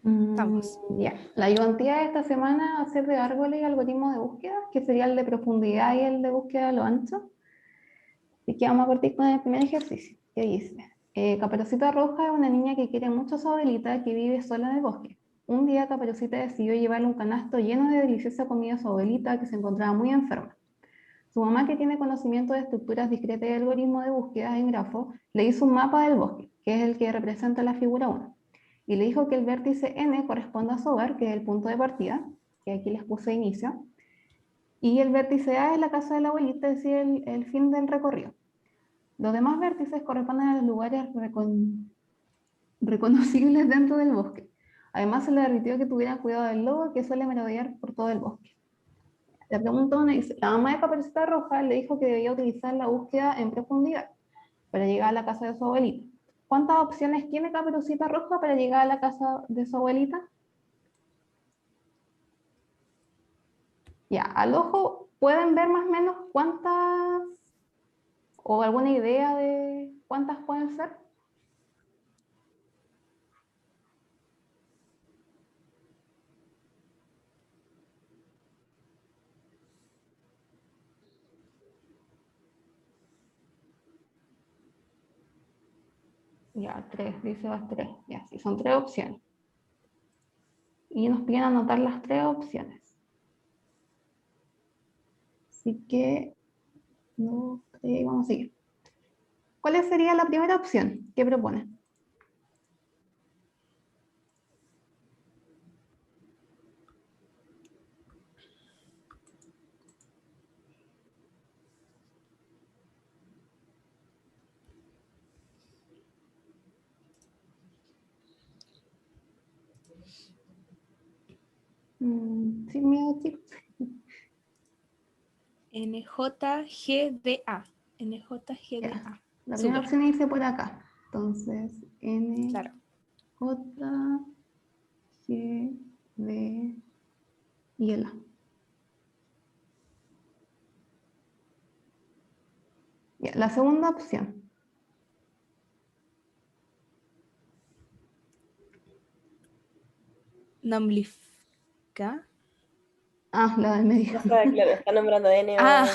Estamos. Ya, la ayudantía de esta semana va a ser de árboles y algoritmos de búsqueda, que sería el de profundidad y el de búsqueda a lo ancho. Así que vamos a partir con el primer ejercicio, que dice, Caperucita Roja es una niña que quiere mucho a su abuelita que vive sola en el bosque. Un día Caperucita decidió llevarle un canasto lleno de deliciosa comida a su abuelita que se encontraba muy enferma. Su mamá, que tiene conocimiento de estructuras discretas y algoritmos de búsqueda en grafo, le hizo un mapa del bosque, que es el que representa la figura 1, y le dijo que el vértice N corresponde a su hogar, que es el punto de partida, que aquí les puse inicio, y el vértice A es la casa de la abuelita, es decir, el fin del recorrido. Los demás vértices corresponden a los lugares reconocibles dentro del bosque. Además, se le advirtió que tuvieran cuidado del lobo, que suele merodear por todo el bosque. La pregunta 1 dice, la mamá de Caperucita Roja le dijo que debía utilizar la búsqueda en profundidad para llegar a la casa de su abuelita. ¿Cuántas opciones tiene Caperucita Roja para llegar a la casa de su abuelita? Ya, al ojo pueden ver más o menos cuántas, o alguna idea de cuántas pueden ser. Ya, tres, dice las tres. Ya, sí, son tres opciones. Y nos piden anotar las tres opciones. Así que, no, vamos a seguir. ¿Cuál sería la primera opción? ¿Qué propone? Sin miedo, chicos. NJGDA. NJGDA. Ya. La primera Súper. opción dice por acá. Entonces, N, Claro. J, G, D y el A. Ya, la segunda opción. Namlifica. Ah, la del medio. Está claro, está nombrando N o... Ah.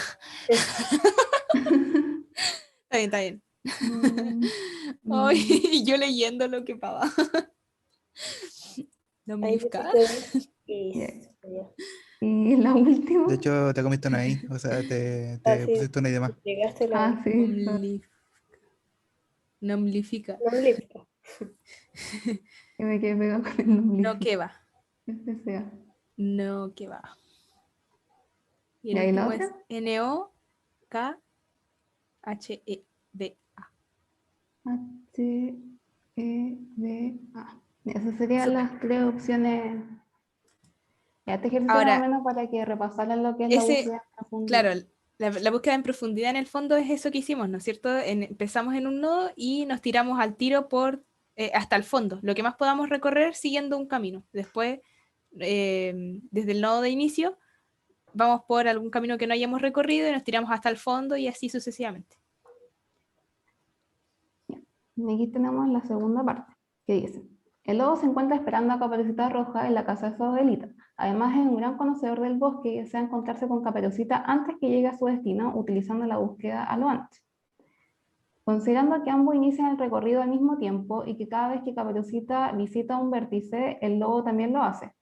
Está bien, está bien. Ay, yo leyendo lo que pava. Ahí Namlifica. pusiste y... Yeah. Y la última. De hecho, te comiste una I, o sea, te sí, pusiste una I de más. llegaste la... Ah, sí. Namlifica. No lipto. Y me quedé pegado con el nombre. No que va. Este sea. No que va. Y ¿Y el ahí la último otra? es NOKHEDA. H, E, D, A. Esas serían Súper. las tres opciones. Ya, este ejercicio era más o Ahora, menos para que repasaran lo que es la búsqueda en profundidad. claro, la búsqueda en profundidad en el fondo es eso que hicimos, ¿no es cierto? Empezamos en un nodo y nos tiramos al tiro hasta el fondo, lo que más podamos recorrer siguiendo un camino. Después, desde el nodo de inicio, vamos por algún camino que no hayamos recorrido y nos tiramos hasta el fondo y así sucesivamente. Y aquí tenemos la segunda parte, que dice, el lobo se encuentra esperando a Caperucita Roja en la casa de su abuelita. Además, es un gran conocedor del bosque y desea encontrarse con Caperucita antes que llegue a su destino, utilizando la búsqueda a lo ancho. Considerando que ambos inician el recorrido al mismo tiempo y que cada vez que Caperucita visita un vértice, el lobo también lo hace.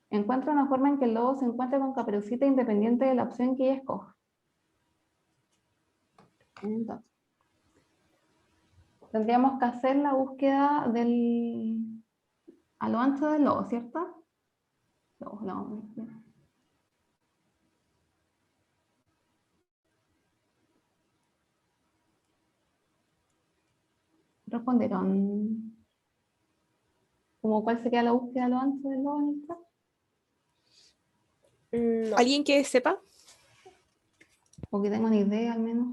Encuentra una forma en que el lobo se encuentre con Caperucita independiente de la opción que ella escoja. Entonces, tendríamos que hacer la búsqueda a lo ancho del lobo, ¿cierto? No. Respondieron. ¿Cómo cuál sería la búsqueda a lo ancho del lobo en el caso? No. ¿Alguien que sepa O que tenga una idea al menos.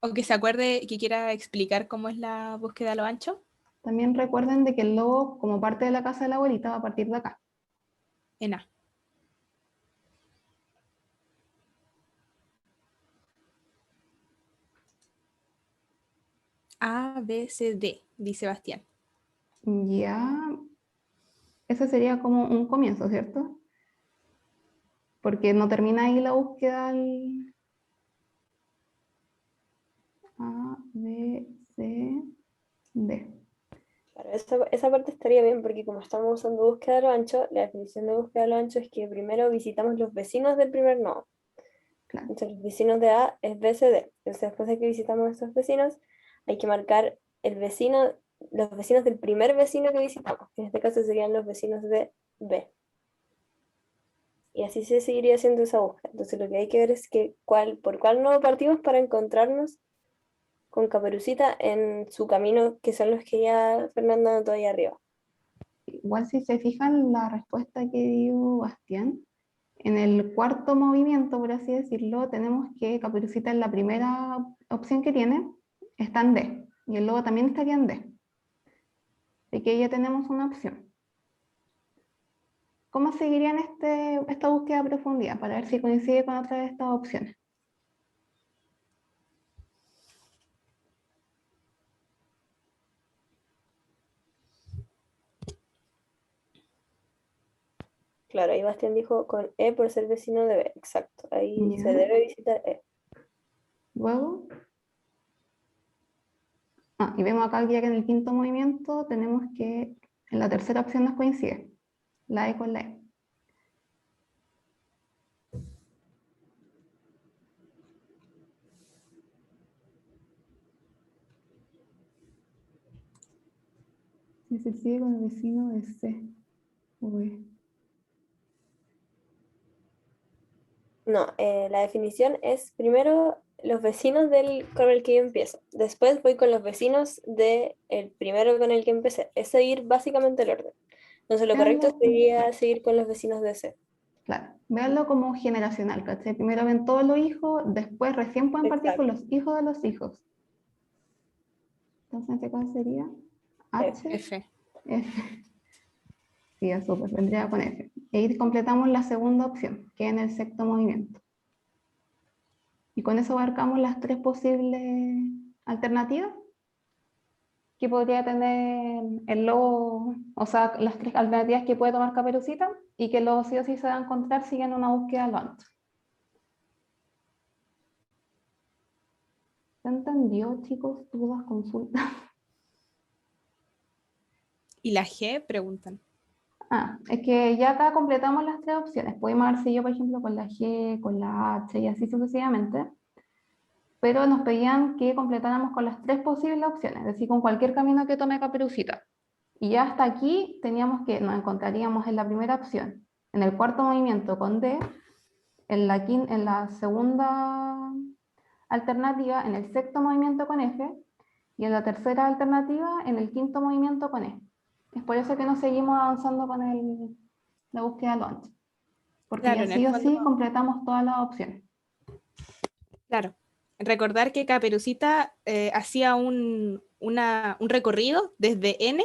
o que se acuerde que quiera explicar cómo es la búsqueda a lo ancho? También recuerden de que el lobo, como parte de la casa de la abuelita, va a partir de acá. En A. A, B, C, D, dice Sebastián. Ya. Ese sería como un comienzo, ¿cierto? Porque no termina ahí la búsqueda al A, B, C, D. Claro, esa parte estaría bien porque como estamos usando búsqueda a lo ancho, la definición de búsqueda a lo ancho es que primero visitamos los vecinos del primer nodo. Claro. Entonces los vecinos de A es B, C, D. Entonces después de que visitamos a estos vecinos, hay que marcar los vecinos del primer vecino que visitamos, que en este caso serían los vecinos de B. Y así se seguiría haciendo esa búsqueda. Entonces lo que hay que ver es por cuál nodo partimos para encontrarnos con Caperucita en su camino, que son los que ya Fernanda anotó ahí arriba. Igual si se fijan la respuesta que dio Bastián, en el cuarto movimiento, por así decirlo, tenemos que Caperucita en la primera opción que tiene está en D, y el lobo también estaría en D. Así que ya tenemos una opción. ¿Cómo seguirían esta búsqueda a profundidad? Para ver si coincide con otra de estas opciones. Claro, ahí Bastián dijo con E por ser vecino de B. Exacto, ahí Ya. se debe visitar E. Luego, y vemos acá ya que en el quinto movimiento tenemos que en la tercera opción nos coincide, la E con la E. Si se sigue con el vecino de C o E. No, la definición es primero los vecinos con el que yo empiezo. Después voy con los vecinos del primero con el que empecé. Es seguir básicamente el orden. Entonces lo correcto Véanlo, sería seguir con los vecinos de C. claro, véanlo como generacional, ¿cachai? Primero ven todos los hijos, después recién pueden partir con Exacto. los hijos de los hijos. Entonces, ¿este cuál sería? H, F. F. Sí, ya súper, vendría con F. Y ahí completamos la segunda opción, que es en el sexto movimiento. Y con eso abarcamos las tres posibles alternativas que podría tener el lobo, o sea, las tres alternativas que puede tomar Caperucita y que el lobo sí o sí se va a encontrar siguiendo una búsqueda a lo ancho. ¿Se entendió, chicos? ¿Dudas, consultas? ¿Y la G? Preguntan. Es que ya acá completamos las tres opciones. Podemos haber seguido, por ejemplo, con la G, con la H y así sucesivamente. Pero nos pedían que completáramos con las tres posibles opciones, es decir, con cualquier camino que tome Caperucita. Y ya hasta aquí nos encontraríamos en la primera opción, en el cuarto movimiento con D, en la segunda alternativa, en el sexto movimiento con F, y en la tercera alternativa, en el quinto movimiento con E. Es por eso que no seguimos avanzando con la búsqueda de lo ancho, porque Claro, ya en el sí o fondo, sí completamos todas las opciones. claro. Recordar que Caperucita hacía un recorrido desde N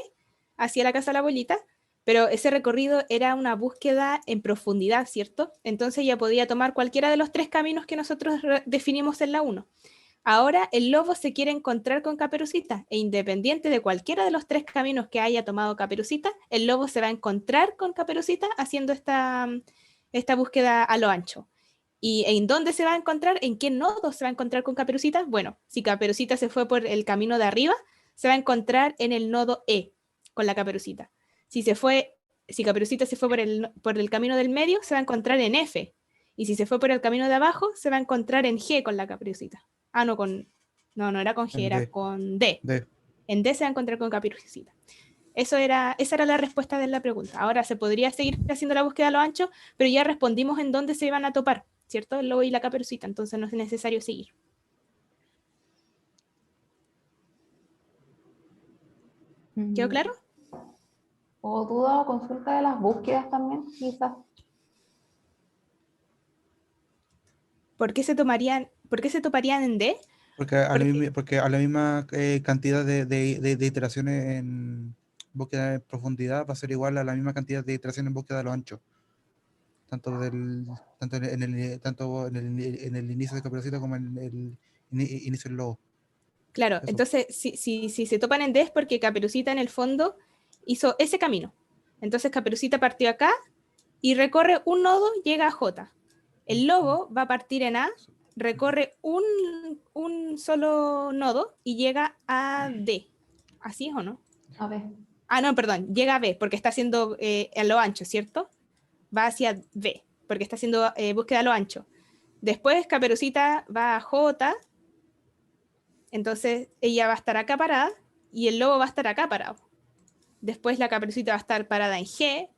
hacia la casa de la abuelita, pero ese recorrido era una búsqueda en profundidad, ¿cierto? Entonces ya podía tomar cualquiera de los tres caminos que nosotros definimos en la 1. Ahora el lobo se quiere encontrar con Caperucita e independiente de cualquiera de los tres caminos que haya tomado Caperucita, el lobo se va a encontrar con Caperucita haciendo esta búsqueda a lo ancho. ¿Y en dónde se va a encontrar? ¿En qué nodo se va a encontrar con Caperucita? Bueno, si Caperucita se fue por el camino de arriba, se va a encontrar en el nodo E con la Caperucita. Si Caperucita se fue por el camino del medio, se va a encontrar en F. Y si se fue por el camino de abajo, se va a encontrar en G con la Caperucita. No era con G, En era D. con D. D. En D se va a encontrar con Caperucita. Esa era la respuesta de la pregunta. Ahora se podría seguir haciendo la búsqueda a lo ancho, pero ya respondimos en dónde se iban a topar, ¿cierto? El lobo y la Caperucita, entonces no es necesario seguir. ¿Quedó claro? ¿O duda o consulta de las búsquedas también, quizás? ¿Por qué se toparían en D? Porque a la misma cantidad de iteraciones en búsqueda de profundidad va a ser igual a la misma cantidad de iteraciones en búsqueda de lo ancho. Tanto en el inicio de Caperucita como en el inicio del lobo. Claro, Eso. entonces si se topan en D es porque Caperucita en el fondo hizo ese camino. Entonces Caperucita partió acá y recorre un nodo, llega a J. El lobo va a partir en A, recorre un solo nodo y llega a D. ¿Así es o no? A ver, Ah, no, perdón, llega a B porque está haciendo a lo ancho, ¿cierto? Va hacia B porque está haciendo búsqueda a lo ancho. Después Caperucita va a J, entonces ella va a estar acá parada y el lobo va a estar acá parado. Después la Caperucita va a estar parada en G,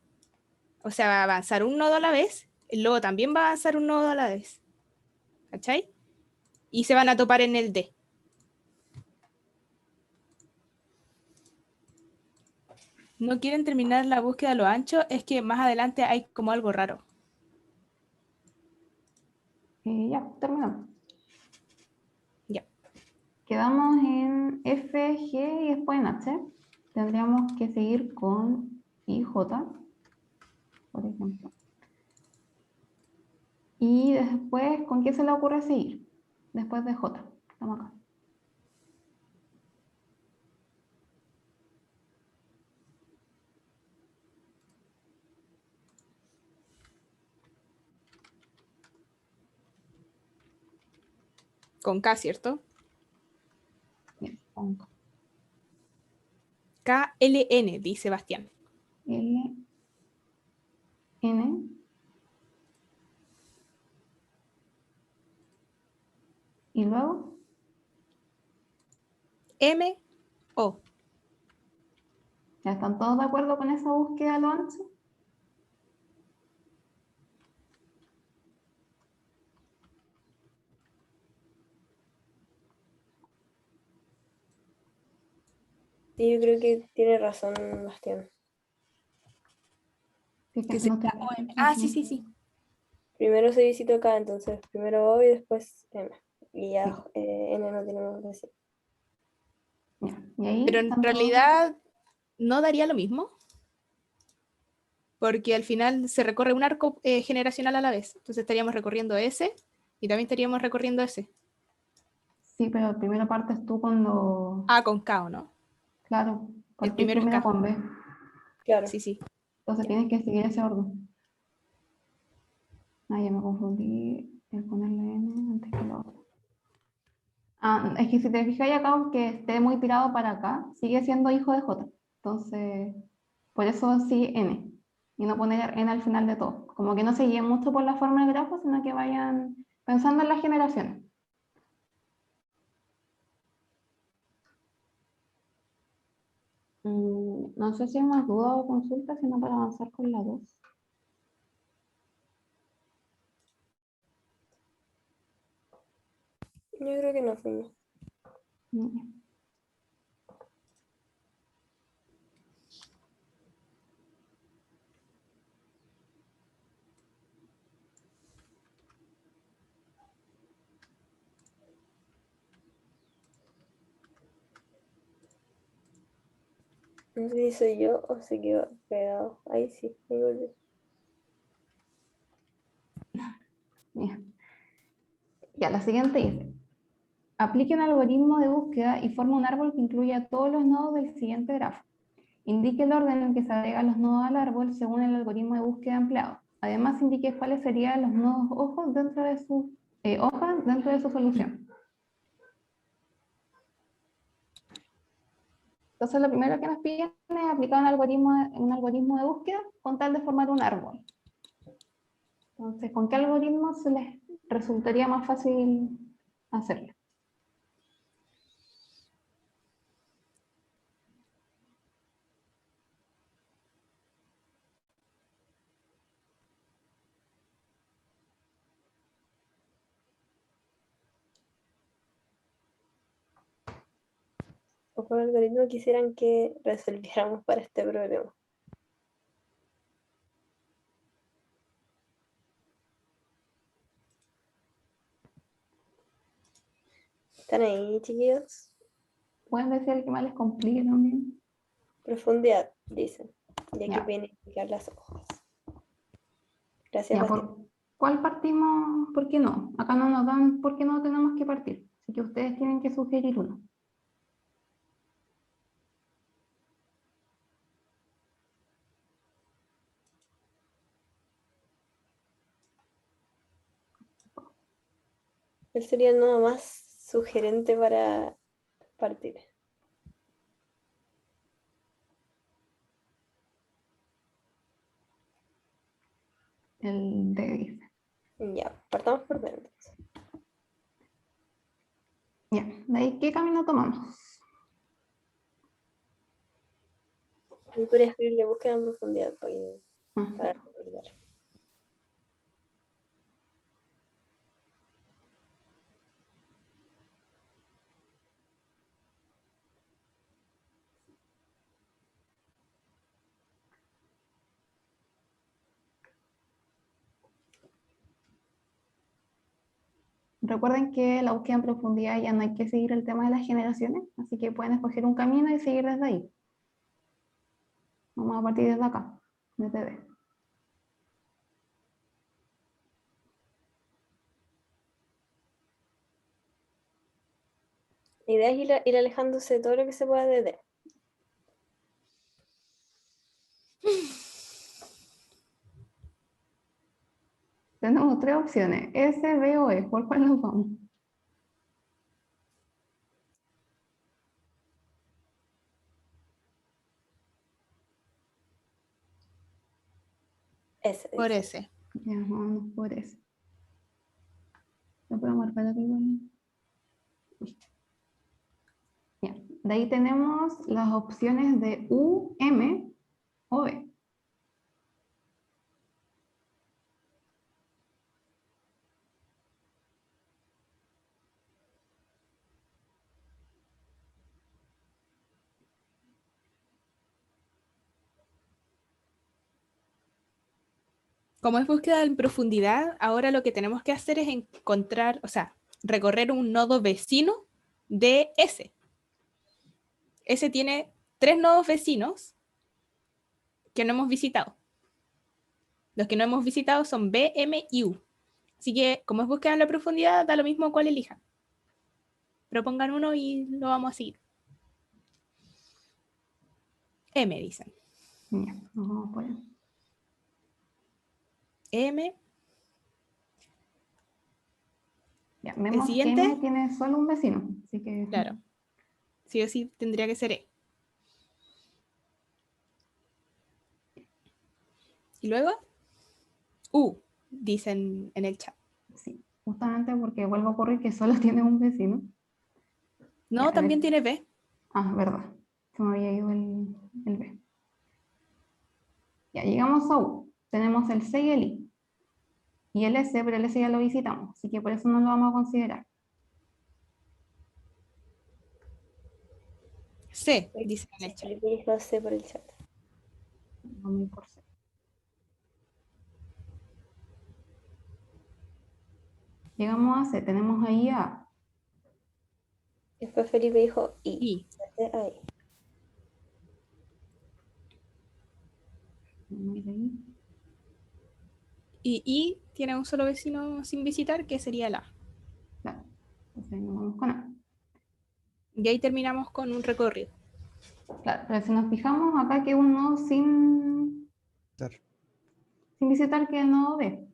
o sea, va a avanzar un nodo a la vez. El lobo también va a avanzar un nodo a la vez. ¿Cachai? Y se van a topar en el D. No quieren terminar la búsqueda a lo ancho, es que más adelante hay como algo raro. ya, terminamos. Ya. Quedamos en F, G y después en H. Tendríamos que seguir con I, J, por ejemplo. Y después, ¿con qué se le ocurre seguir? Después de J. Estamos acá. Con K, ¿cierto? Bien, con K. KLN, dice Sebastián. L, N. Y luego, M, O. ¿ya están todos de acuerdo con esa búsqueda a lo ancho? Sí, yo creo que tiene razón Bastián. Sí, que Que no sería te- OM. Ah, sí, sí, sí. Primero se visitó acá, entonces primero O y después M. Y ya Sí. N no tenemos que decir. Ya. Y ahí Pero en están todos- realidad no daría lo mismo, porque al final se recorre un arco generacional a la vez. Entonces estaríamos recorriendo ese y también estaríamos recorriendo ese. Sí, pero primero partes tú cuando... Ah, con K, ¿o no? Claro, El partís primero es primero K. con B. Claro. Sí, sí. Entonces Ya. tienes que seguir ese orden. Ah, ya me confundí el ponerle N antes que lo otro. Ah, es que si te fijas acá, aunque esté muy tirado para acá, sigue siendo hijo de J. Entonces, por eso sí N. Y no poner N al final de todo. Como que no se guíen mucho por la forma del grafo, sino que vayan pensando en las generaciones. No sé si hay más dudas o consultas, sino para avanzar con la 2. Yo creo que no fuimos. No sé si soy yo o se quedó pegado. Ahí sí, ahí volví. Bien. Ya, la siguiente dice, aplique un algoritmo de búsqueda y forma un árbol que incluya todos los nodos del siguiente grafo. Indique el orden en que se agregan los nodos al árbol según el algoritmo de búsqueda empleado. Además, indique cuáles serían los nodos ojos dentro de su hoja dentro de su solución. Entonces, lo primero que nos piden es aplicar un algoritmo de búsqueda con tal de formar un árbol. Entonces, ¿con qué algoritmo se les resultaría más fácil hacerlo? O por algoritmo quisieran que resolviéramos para este problema. ¿Están ahí, chiquillos? ¿Pueden decir el que más les complique también? Profundidad, dicen. Y aquí Ya. pueden indicar las hojas. Gracias, Ya, Bastián. ¿por cuál partimos? ¿Por qué no? Acá no nos dan por qué no tenemos que partir. Así que ustedes tienen que sugerir uno. ¿Cuál sería el nodo más sugerente para partir? El D dice. Ya, partamos por dentro. Ya, de ahí, ¿qué camino tomamos? Yo podría escribirle búsqueda en profundidad Ah, para recordar. recuerden que la búsqueda en profundidad ya no hay que seguir el tema de las generaciones, así que pueden escoger un camino y seguir desde ahí. Vamos a partir desde acá, desde D. La idea es ir alejándose de todo lo que se pueda de D. Tenemos tres opciones, S, B o E. ¿Por cuál nos vamos? S, Por dice. ese. Ya, vamos por S. ¿Lo puedo marcar aquí? Bueno. Ya. De ahí tenemos las opciones de U, M o B. Como es búsqueda en profundidad, ahora lo que tenemos que hacer es encontrar, o sea, recorrer un nodo vecino de S. S tiene 3 nodos vecinos que no hemos visitado. Los que no hemos visitado son B, M y U. Así que, como es búsqueda en la profundidad, da lo mismo cuál elijan. Propongan uno y lo vamos a seguir. M, dicen. Ya, nos vamos por M. M. Ya, vemos que siguiente. M tiene solo un vecino, así que Claro. Sí o sí tendría que ser E. Y luego, U, dicen en el chat. sí, justamente porque vuelvo a ocurrir que solo tiene un vecino. No, Ya, también tiene B. ah, verdad, se me había ido el B. Ya, llegamos a U. Tenemos el C y el I. Y el S, pero el S ya lo visitamos, así que por eso no lo vamos a considerar. C, dicen en el chat. Felipe dijo C por el chat. Vamos a ir por C. Llegamos a C, tenemos ahí a Después Felipe dijo I. I. Ahí. vamos a ir ahí. Y I tiene un solo vecino sin visitar, que sería el A. Claro, entonces nos vamos con A. Y ahí terminamos con un recorrido. Claro, pero si nos fijamos acá que uno sin Claro. visitar que es el nodo B.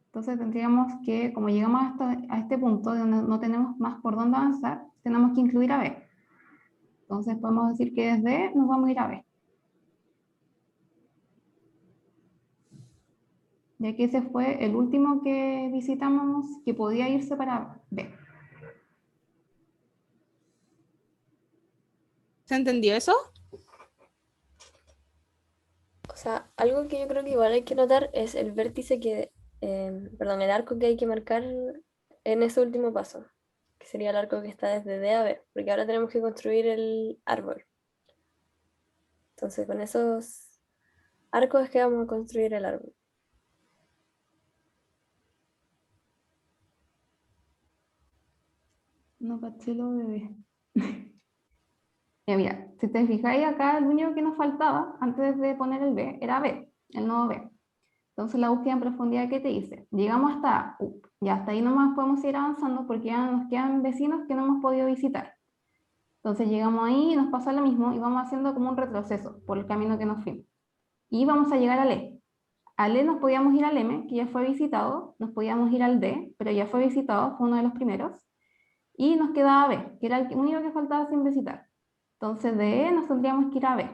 Entonces tendríamos que, como llegamos a este punto donde no tenemos más por dónde avanzar, tenemos que incluir a B. Entonces podemos decir que desde nos vamos a ir a B. Ya que ese fue el último que visitamos que podía irse para B. ¿Se entendió eso? O sea, algo que yo creo que igual hay que notar es el vértice perdón, el arco que hay que marcar en ese último paso, que sería el arco que está desde D a B, porque ahora tenemos que construir el árbol. Entonces, con esos arcos es que vamos a construir el árbol. No caché lo de B. Ya mira, si te fijáis acá, el único que nos faltaba antes de poner el B era B, el nodo B. Entonces la búsqueda en profundidad, ¿qué te dice? Llegamos hasta U, y hasta ahí nomás podemos ir avanzando porque ya nos quedan vecinos que no hemos podido visitar. Entonces llegamos ahí y nos pasa lo mismo y vamos haciendo como un retroceso por el camino que nos fuimos. Y vamos a llegar al E. Al E nos podíamos ir al M, que ya fue visitado, nos podíamos ir al D, pero ya fue visitado, fue uno de los primeros, y nos quedaba B, que era el único que faltaba sin visitar. Entonces de E nos tendríamos que ir a B.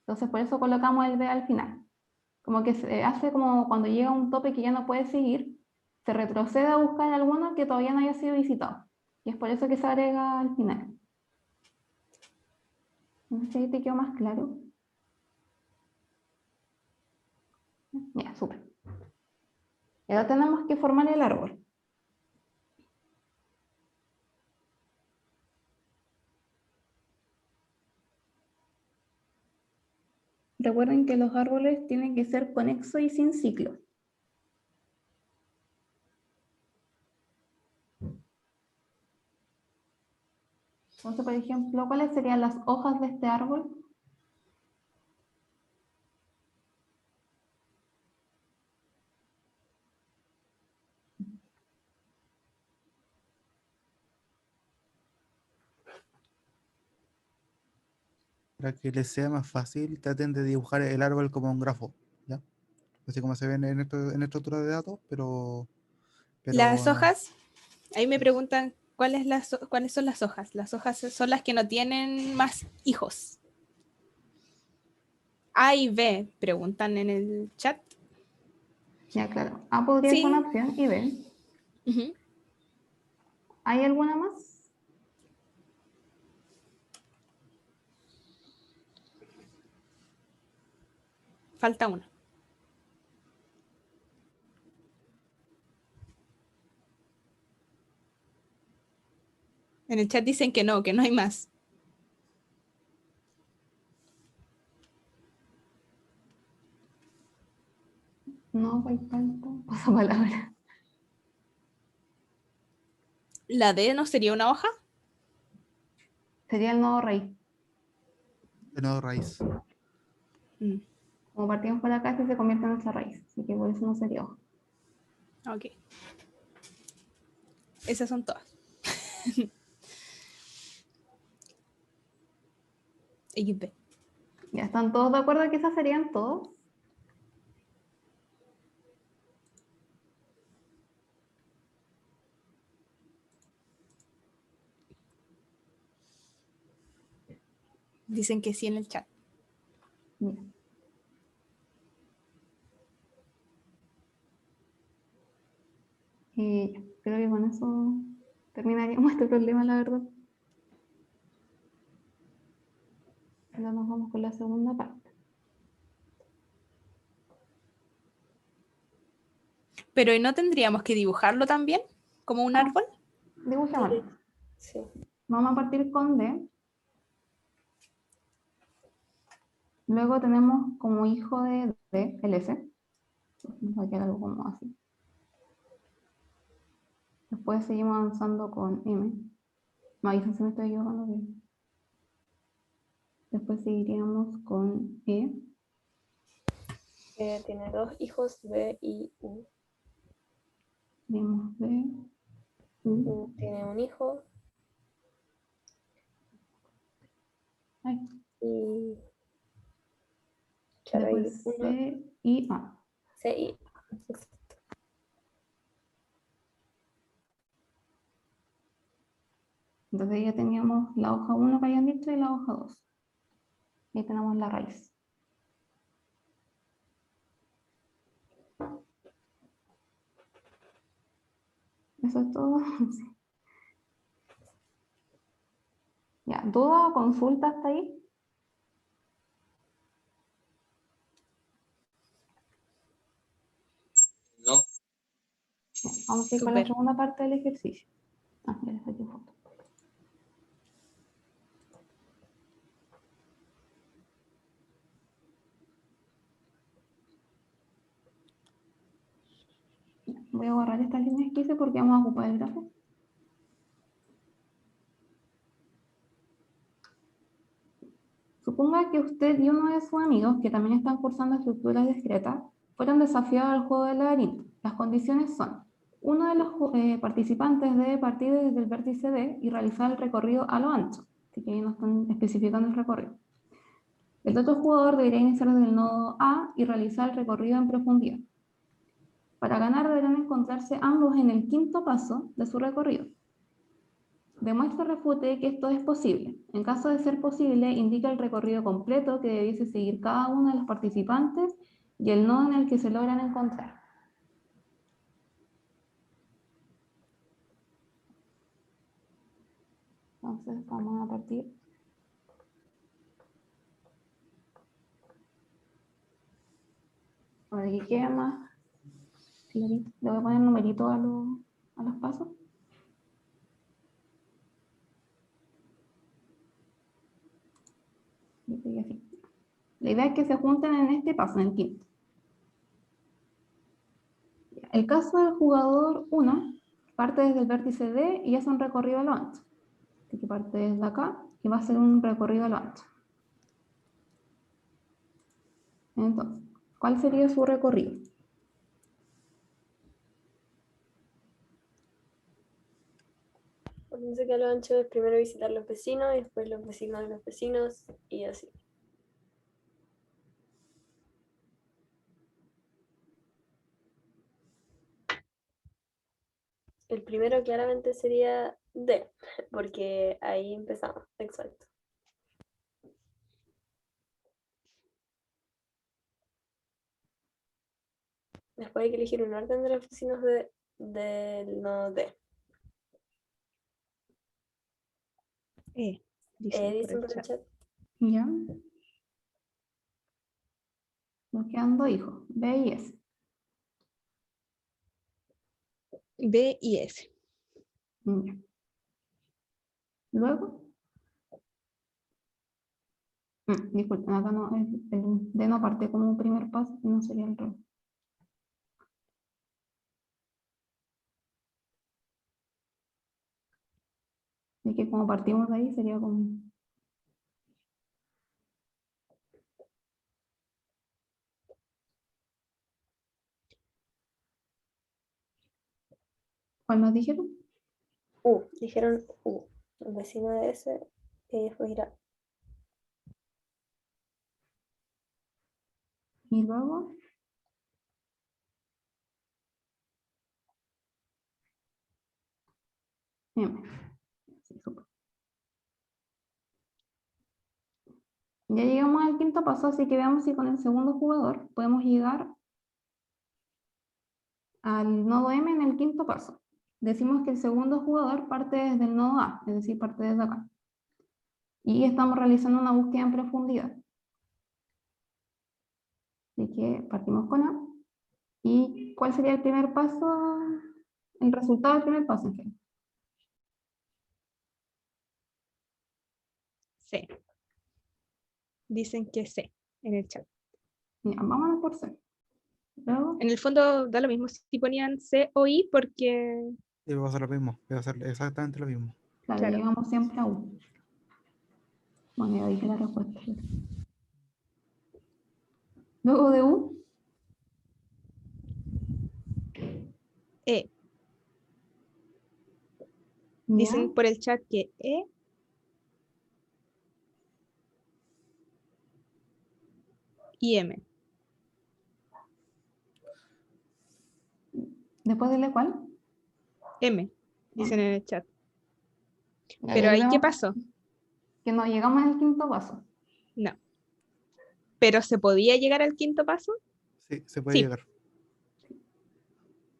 Entonces por eso colocamos el B al final. Como que se hace como cuando llega a un tope que ya no puede seguir, se retrocede a buscar alguno que todavía no haya sido visitado. Y es por eso que se agrega al final. No sé si ahí te quedó más claro. Ya, súper. Y ahora tenemos que formar el árbol. Recuerden que los árboles tienen que ser conexos y sin ciclo. Entonces, por ejemplo, ¿cuáles serían las hojas de este árbol? Para que les sea más fácil, traten de dibujar el árbol como un grafo, ¿ya? Así como se ven en estructura de datos, Las pero hojas, ahí me preguntan cuáles son las hojas. Las hojas son las que no tienen más hijos. A y B, preguntan en el chat. Ya, claro. A podría ser una Sí. opción y B. Ujú. ¿Hay alguna más? Falta una. En el chat dicen que no hay más. No, falta pasapalabra. ¿La D no sería una hoja? Sería el nodo raíz. de nodo raíz. Mm, Como partimos por acá, este se convierte en nuestra raíz. Así que por eso no sería hoja. ok. Esas son todas. XD. ¿Ya están todos de acuerdo que esas serían todos? Dicen que sí en el chat. Ya. Y ya, creo que con eso terminaríamos este problema, la verdad. Ahora nos vamos con la segunda parte. Pero ¿y no tendríamos que dibujarlo también? ¿Como un árbol? Dibujémoslo. Sí. Vamos a partir con D. Luego tenemos como hijo de D, el S. Vamos a quedar algo como así. Después seguimos avanzando con M. Me avisan si me estoy equivocando bien. Después seguiríamos con E. Tiene dos hijos, B y U. Tenemos B, U. U tiene un hijo Ay, y claro, hay después uno, C y A. C y A. Entonces ya teníamos la hoja 1 que habían dicho y la hoja 2. Ahí tenemos la raíz. Eso es todo. Sí. Ya, ¿duda o consulta hasta ahí? No, Ya, vamos a ir con la Súper. segunda parte del ejercicio. Ah, ya les saqué foto. Ya, voy a borrar estas líneas que hice porque vamos a ocupar el grafo. Suponga que usted y uno de sus amigos, que también están cursando estructuras discretas, fueron desafiados al juego del laberinto. Las condiciones son: uno de los participantes debe partir desde el vértice D y realizar el recorrido a lo ancho. Así que ahí nos están especificando el recorrido. El otro jugador debería iniciar desde el nodo A y realizar el recorrido en profundidad. Para ganar deberán encontrarse ambos en el quinto paso de su recorrido. Demuestra o refute que esto es posible. En caso de ser posible, indica el recorrido completo que debiese seguir cada uno de los participantes y el nodo en el que se logran encontrar. Entonces vamos a partir. Para que quede más clarito. Le voy a poner numerito a los pasos. Y así. La idea es que se junten en este paso, en el quinto. El caso del jugador 1 parte desde el vértice D y hace un recorrido a lo ancho. Así que parte desde acá y va a hacer un recorrido a lo ancho. Entonces, ¿cuál sería su recorrido? Pienso que a lo ancho es primero visitar los vecinos y después los vecinos de los vecinos y así. El primero claramente sería D, porque ahí empezamos, exacto. Después hay que elegir un orden de los vecinos del nodo D. Dicen por Dicen el por el chat. chat. ¿Ya? Nos quedan dos hijos, B y S. B y S. Ya. Luego, disculpen, acá no, el D no parte como primer paso, no sería el rol. Así que como partimos de ahí sería como... ¿Cuál nos dijeron? Dijeron U. El vecino de S y después irá. Y luego... M. Sí, súper. Ya llegamos al quinto paso, así que veamos si con el segundo jugador podemos llegar al nodo M en el quinto paso. Decimos que el segundo jugador parte desde el nodo A, es decir, parte desde acá. Y estamos realizando una búsqueda en profundidad. Así que partimos con A. ¿Y cuál sería el primer paso? El resultado del primer paso, Ángel. C. Dicen que C en el chat. Ya, vámonos por C. Luego, En el fondo da lo mismo si ponían C o I porque, Y va a ser lo mismo, va a ser exactamente lo mismo. claro, claro. llegamos siempre a U. Bueno, ya dije la respuesta. Luego de U, E. ya, Dicen por el chat que E y M. después de cuál. M. Dicen en el chat. Ya, Pero ahí ahí, ¿qué vemos pasó? que no llegamos al quinto paso. No. ¿Pero se podía llegar al quinto paso? Sí, se puede Sí. llegar.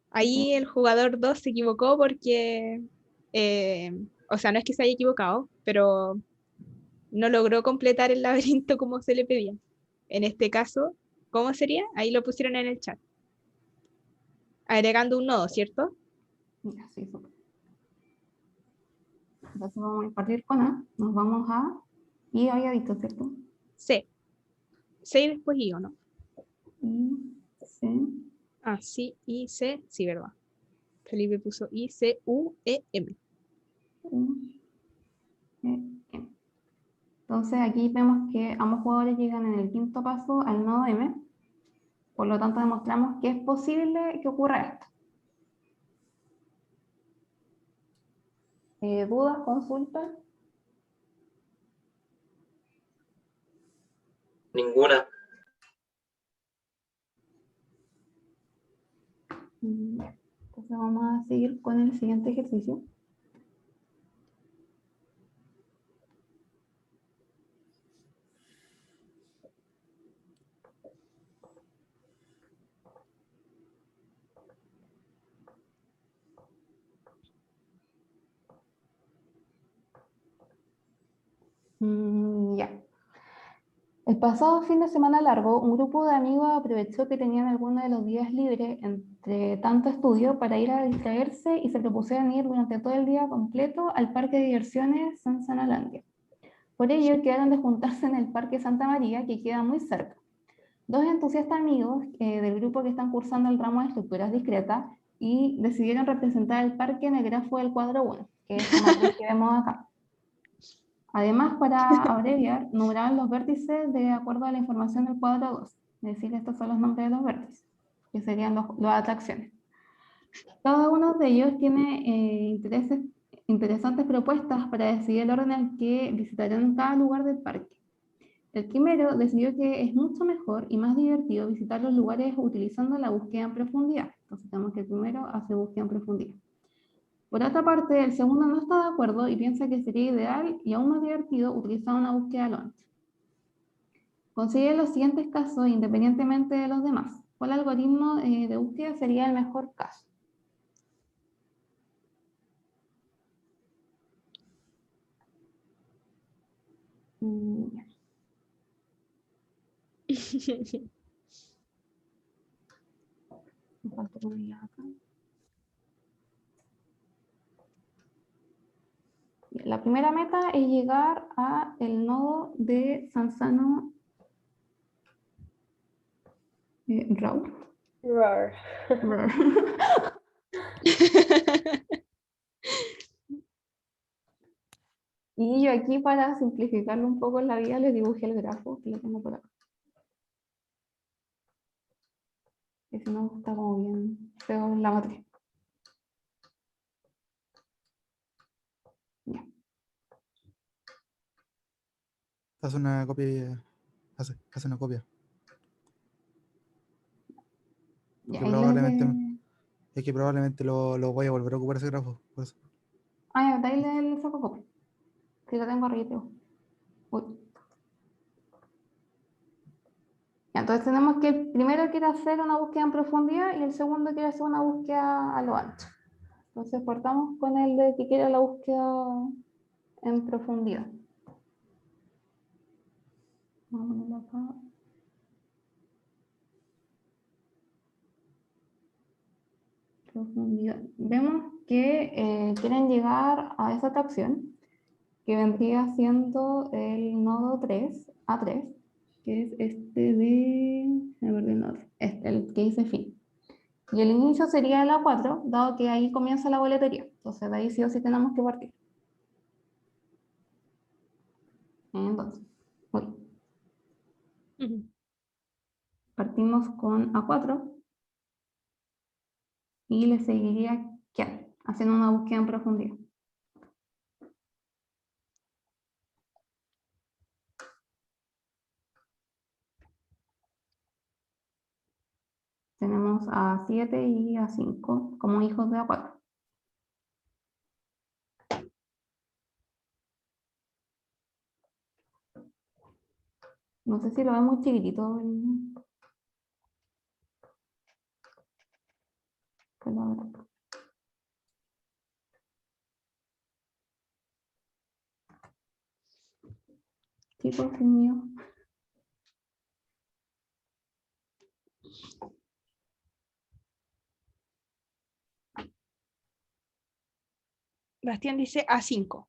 Ahí el jugador 2 se equivocó porque, o sea, no es que se haya equivocado, pero no logró completar el laberinto como se le pedía. En este caso, ¿cómo sería? Ahí lo pusieron en el chat. Agregando un nodo, ¿cierto? Ya, sí, súper. Entonces vamos a partir con A, nos vamos a, y había dicho, ¿cierto? C. C y después I, ¿o no? I, C, Ah, sí, I, C, sí, ¿verdad? Felipe puso I, C, U, E, M. U, E, M. Entonces aquí vemos que ambos jugadores llegan en el quinto paso al nodo M, por lo tanto demostramos que es posible que ocurra esto. ¿Dudas, consultas? Ninguna. Entonces vamos a seguir con el siguiente ejercicio. Ya. El pasado fin de semana largo, un grupo de amigos aprovechó que tenían algunos de los días libres entre tanto estudio para ir a distraerse y se propusieron ir durante todo el día completo al parque de diversiones Sansanalandia. Por ello, quedaron de juntarse en el Parque Santa María, que queda muy cerca. Dos entusiastas amigos del grupo que están cursando el ramo de estructuras discretas y decidieron representar el parque en el grafo del cuadro 1, que es la matriz que vemos acá. Además, para abreviar, numeraron los vértices de acuerdo a la información del cuadro 2. Es decir, estos son los nombres de los vértices, que serían las atracciones. Cada uno de ellos tiene interesantes propuestas para decidir el orden en que visitarán cada lugar del parque. El primero decidió que es mucho mejor y más divertido visitar los lugares utilizando la búsqueda en profundidad. Entonces tenemos que el primero hace búsqueda en profundidad. Por otra parte, el segundo no está de acuerdo y piensa que sería ideal y aún más divertido utilizar una búsqueda a lo ancho. Considere los siguientes casos independientemente de los demás. ¿Cuál algoritmo de búsqueda sería el mejor caso? Ya. Me falta una guía acá. La primera meta es llegar a el nodo de Sansano Raur. Roar. Y yo aquí, para simplificarlo un poco la vida, les dibujé el grafo, que lo tengo por acá. Que si no, está como bien feo la matriz. Ya. Haz una copia. Haz una copia. Ya, Que ahí es que probablemente lo voy a volver a ocupar ese grafo. Por eso. Ah, ya, de ahí le saco copia. Si lo tengo arriba. Uy. Ya, entonces tenemos que el primero quiere hacer una búsqueda en profundidad y el segundo quiere hacer una búsqueda a lo ancho. Entonces partamos con el de que quiere la búsqueda en profundidad. Vamos a ponerlo acá. Profundidad. Vemos que quieren llegar a esa atracción, que vendría siendo el nodo 3, A3, que es este de... A ver, el nodo, el que dice fin. Y el inicio sería el A4, dado que ahí comienza la boletería. Entonces, de ahí sí o sí tenemos que partir. Entonces, partimos con A4 y le seguiría Kian, haciendo una búsqueda en profundidad. Tenemos a 7 y a 5 como hijos de A4. No sé si lo ven muy chiquitito. Chicos, el mío. Bastián dice A5.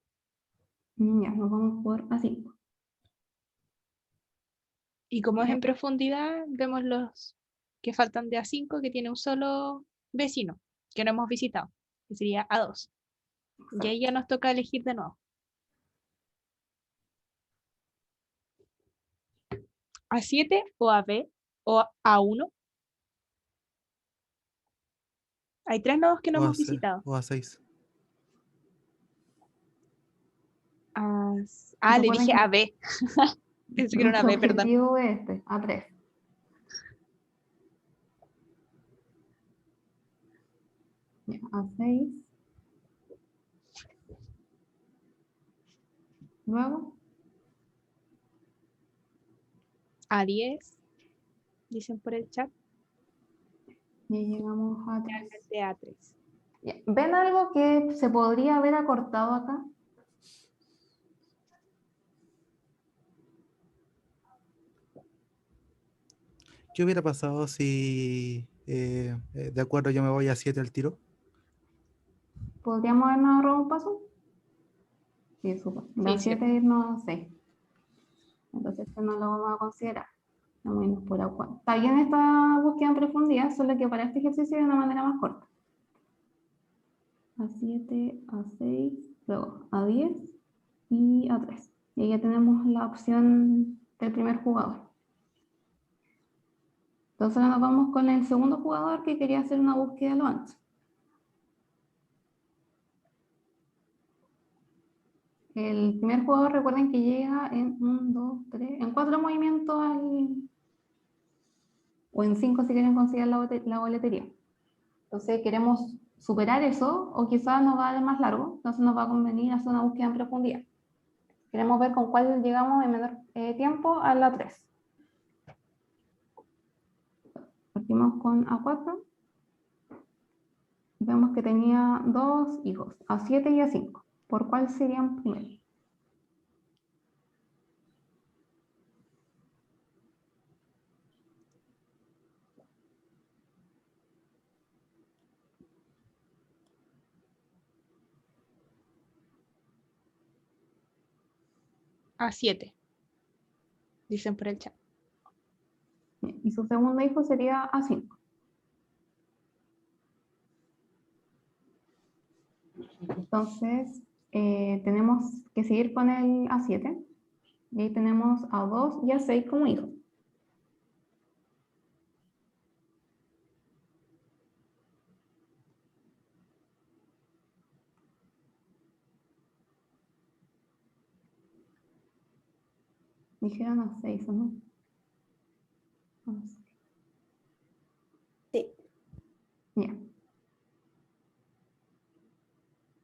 Ya, nos vamos por A5. Y como es Ya. en profundidad, vemos los que faltan de A5, que tiene un solo vecino, que no hemos visitado, que sería A2. Y ahí ya nos toca elegir de nuevo. A7 o AB o A1. Hay 3 nodos que no hemos visitado. O a 6. Le dije Recuerden que AB. Pensé que era una Nuestro B, perdón. objetivo es este, A3. Ya, A6. Luego, A10, dicen por el chat. ya llegamos a A3. Finalmente A3. Ya, ¿ven algo que se podría haber acortado acá? ¿Qué hubiera pasado si, de acuerdo, yo me voy a 7 al tiro? ¿Podríamos habernos ahorrado un paso? Sí, súper. De Sí, a 7 irnos a 6. Entonces esto no lo vamos a considerar. Vamos a irnos por A4. Está bien esta búsqueda en profundidad, solo que para este ejercicio de una manera más corta. A7, A6, luego A10 y A3. Y ahí ya tenemos la opción del primer jugador. Entonces ahora nos vamos con el segundo jugador que quería hacer una búsqueda a lo ancho. El primer jugador, recuerden que llega en 1, 2, 3, en 4 movimientos o en 5 si quieren considerar la boletería. Entonces queremos superar eso o quizás nos va a dar más largo, entonces nos va a convenir hacer una búsqueda en profundidad. Queremos ver con cuál llegamos en menor tiempo a la 3. Partimos con A4. Vemos que tenía 2 hijos, A7 y A5. ¿Por cuál serían primero? A7, dicen por el chat. Y su segundo hijo sería A5. Entonces, tenemos que seguir con el A7. Y ahí tenemos A2 y A6 como hijos. Dijeron A6, ¿o no? A6. Sí. Ya.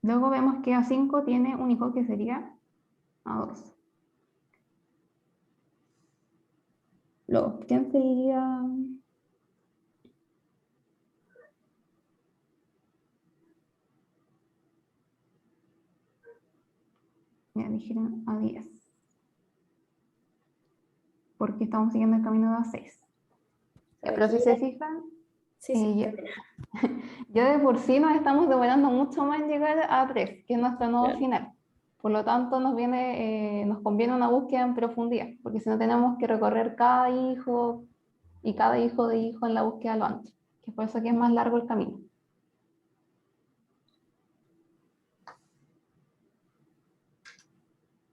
Luego vemos que A5 tiene un hijo que sería A2. Luego, ¿quién seguiría? Ya dijeron A10. Porque estamos siguiendo el camino de A6. Pero si se fijan, Sí, sí, ya, termina. ya de por sí nos estamos demorando mucho más en llegar a A3, que es nuestro nodo Claro. final. Por lo tanto, nos conviene una búsqueda en profundidad, porque si no tenemos que recorrer cada hijo y cada hijo de hijo en la búsqueda a lo ancho, que es por eso que es más largo el camino.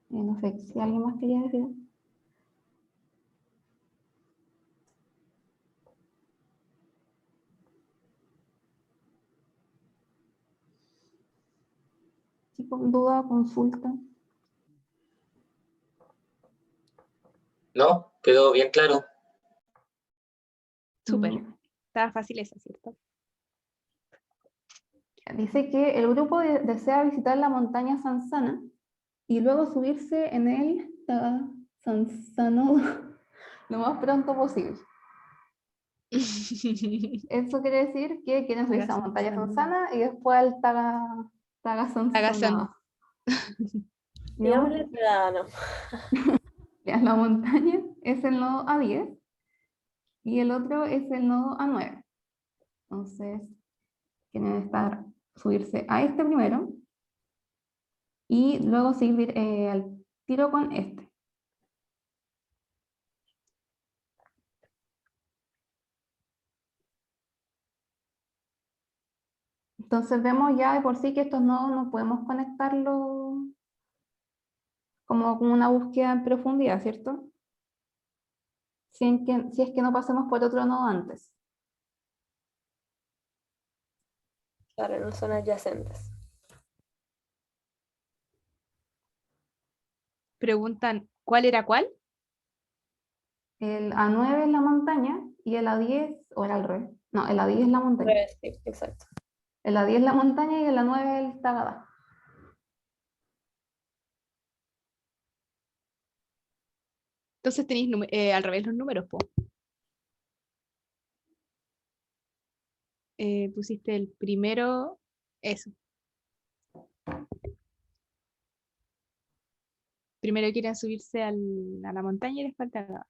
No sé si alguien más quería decir. Chicos, duda, consulta. No, quedó bien claro. Súper. Mm, Estaba fácil esa, ¿cierto? Dice que el grupo desea visitar la montaña Sansana y luego subirse en el Sansano lo más pronto posible. Eso quiere decir que quieren subirse a la montaña Sansana y después al Taga Tagazón. Sansana. Digámosle ciudadano. La montaña es el nodo A10 y el otro es el nodo A9. Entonces, quieren subirse a este primero y luego seguir al tiro con este. Entonces vemos ya de por sí que estos nodos no podemos conectarlos como con una búsqueda en profundidad, ¿cierto? Si es que no pasemos por otro nodo antes. Claro, no son adyacentes. Preguntan, ¿cuál era cuál? el A9 es la montaña y el A10, o era al revés. No, el A10 es la montaña. Sí, exacto. El A10 es la montaña y el A9 es el Tagada. Entonces tenéis al revés los números, po. Pusiste el primero, eso. Primero quieren subirse a la montaña y después al Tagada.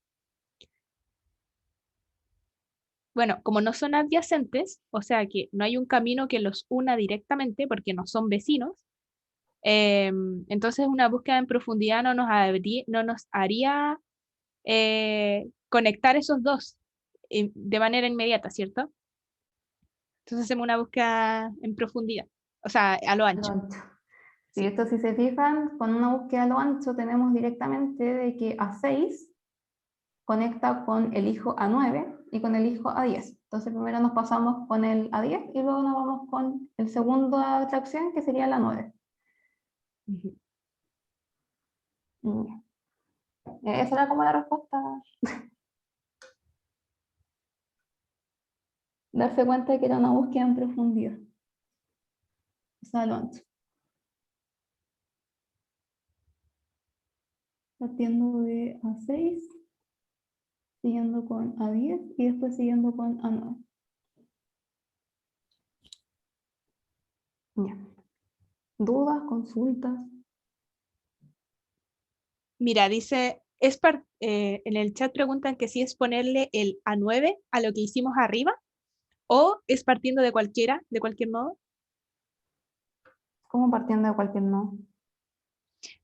Bueno, como no son adyacentes, o sea que no hay un camino que los una directamente porque no son vecinos, entonces una búsqueda en profundidad no nos haría conectar esos dos de manera inmediata, ¿cierto? Entonces hacemos una búsqueda en profundidad, o sea, a lo Lo ancho. ancho. Sí, Sí. esto si se fijan, con una búsqueda a lo ancho tenemos directamente de que A6 conecta con el hijo A9 y con el hijo A10. Entonces primero nos pasamos con el A10 y luego nos vamos con el segundo de atracción que sería la 9. Ujú. Esa era como la respuesta. Darse cuenta de que era una búsqueda en profundidad. O sea, a lo ancho. Partiendo de A6, siguiendo con A10 y después siguiendo con A9. Ya. ¿Dudas, consultas? Mira, dice, en el chat preguntan que si es ponerle el A9 a lo que hicimos arriba o es partiendo de cualquier nodo. ¿Cómo partiendo de cualquier nodo?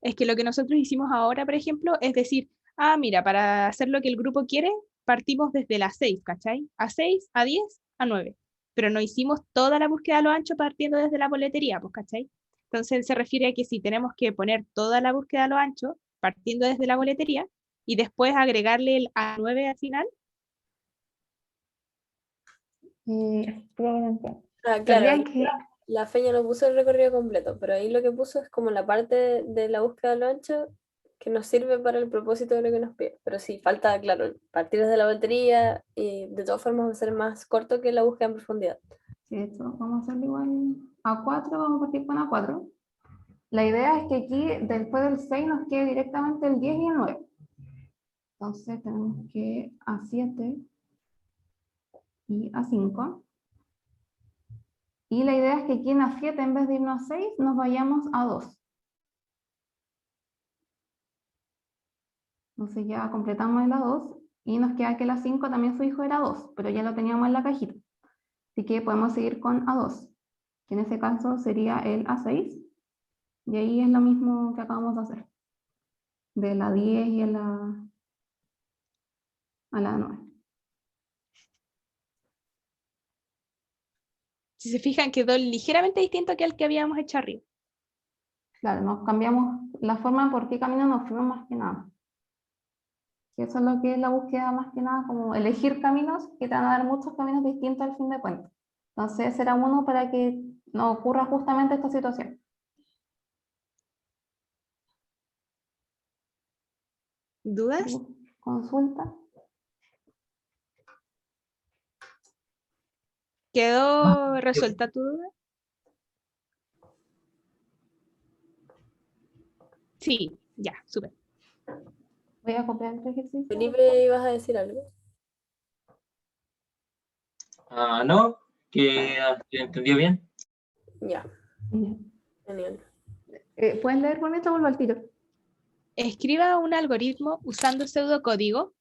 Es que lo que nosotros hicimos ahora, por ejemplo, es decir, mira, para hacer lo que el grupo quiere, partimos desde las 6, ¿cachai? A6, A10, A9. Pero no hicimos toda la búsqueda a lo ancho partiendo desde la boletería, pues, ¿cachai? Entonces él se refiere a que si tenemos que poner toda la búsqueda a lo ancho partiendo desde la boletería y después agregarle el A9 al final. Probablemente. Claro, Tendrían ahí que... la Feña no puso el recorrido completo, pero ahí lo que puso es como la parte de la búsqueda de lo ancho que nos sirve para el propósito de lo que nos pide. Pero sí, falta, claro, partir desde la batería y de todas formas va a ser más corto que la búsqueda en profundidad. Sí, de hecho, vamos a hacerlo igual A4, vamos a partir con A4. La idea es que aquí, después del 6, nos quede directamente el 10 y el 9. Entonces tenemos que A7 y A5. Y la idea es que aquí en A7, en vez de irnos a 6, nos vayamos a 2. Entonces ya completamos el A2 y nos queda que el A5 también su hijo era 2, pero ya lo teníamos en la cajita. Así que podemos seguir con A2, que en ese caso sería el A6. Y ahí es lo mismo que acabamos de hacer. De la 10 y a la 9. Si se fijan, quedó ligeramente distinto que el que habíamos hecho arriba. Claro, nos cambiamos la forma por qué camino nos fuimos más que nada. Y eso es lo que es la búsqueda más que nada, como elegir caminos que te van a dar muchos caminos distintos al fin de cuentas. Entonces será uno para que no ocurra justamente esta situación. ¿Dudas? Consulta. ¿Quedó resuelta tu duda? Sí, ya, súper. Voy a copiar el ejercicio. Felipe, ¿ibas a decir algo? No, que entendió bien. Ya, Ya. genial. ¿Puedes leer por mientras vuelvo al tiro? Escriba un algoritmo usando pseudocódigo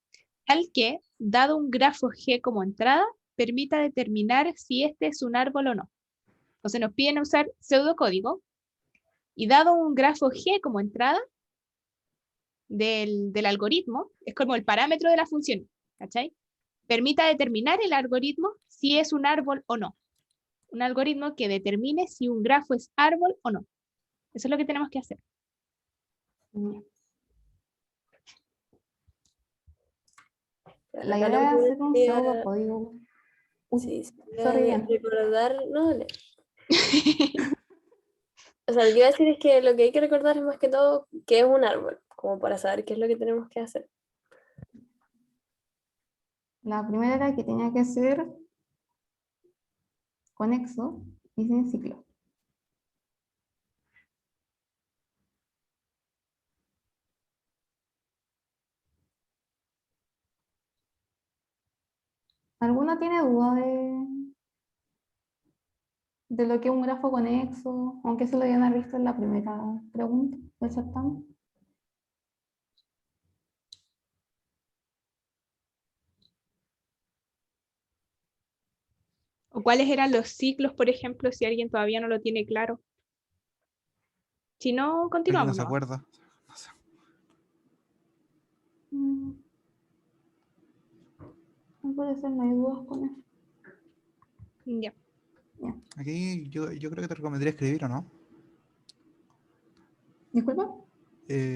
tal que, dado un grafo G como entrada, permita determinar si este es un árbol o no. Entonces nos piden usar pseudocódigo y dado un grafo G como entrada del algoritmo, es como el parámetro de la función, ¿cachai? Permita determinar el algoritmo si es un árbol o no. Un algoritmo que determine si un grafo es árbol o no. Eso es lo que tenemos que hacer. La Acá idea lo es que hacer un decía- pseudocódigo. Sí, sí, Sorry, Diana. recordar, no, dale. O sea, lo que iba a decir es que lo que hay que recordar es más que todo que es un árbol, como para saber qué es lo que tenemos que hacer. La primera era que tenía que ser conexo y sin ciclo. ¿Alguna tiene duda de lo que es un grafo conexo? Aunque se lo habían haber visto en la primera pregunta del certamen. ¿O cuáles eran los ciclos, por ejemplo, si alguien todavía no lo tiene claro? Si no, Alguien no continuamos, se ¿no? acuerda. No sé. Al parecer no hay dudas con eso. Ya. Ya. Aquí yo creo que te recomendaría escribir, ¿o no? ¿Disculpa?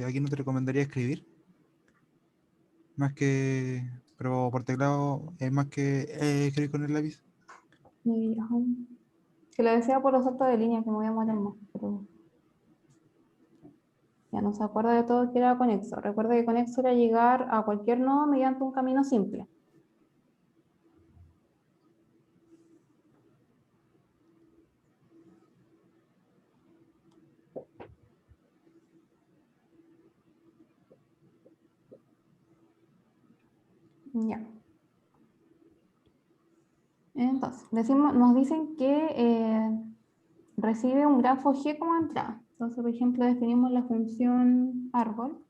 Aquí no te recomendaría escribir. Más que... Pero por teclado es más que escribir con el lápiz. Ajá. Que lo decía por los saltos de línea, que me voy a morir más, pero ya no se acuerda de todo que era conexo. Recuerda que conexo era llegar a cualquier nodo mediante un camino simple. Ya. Entonces, nos dicen que recibe un grafo G como entrada. Entonces, por ejemplo, definimos la función árbol.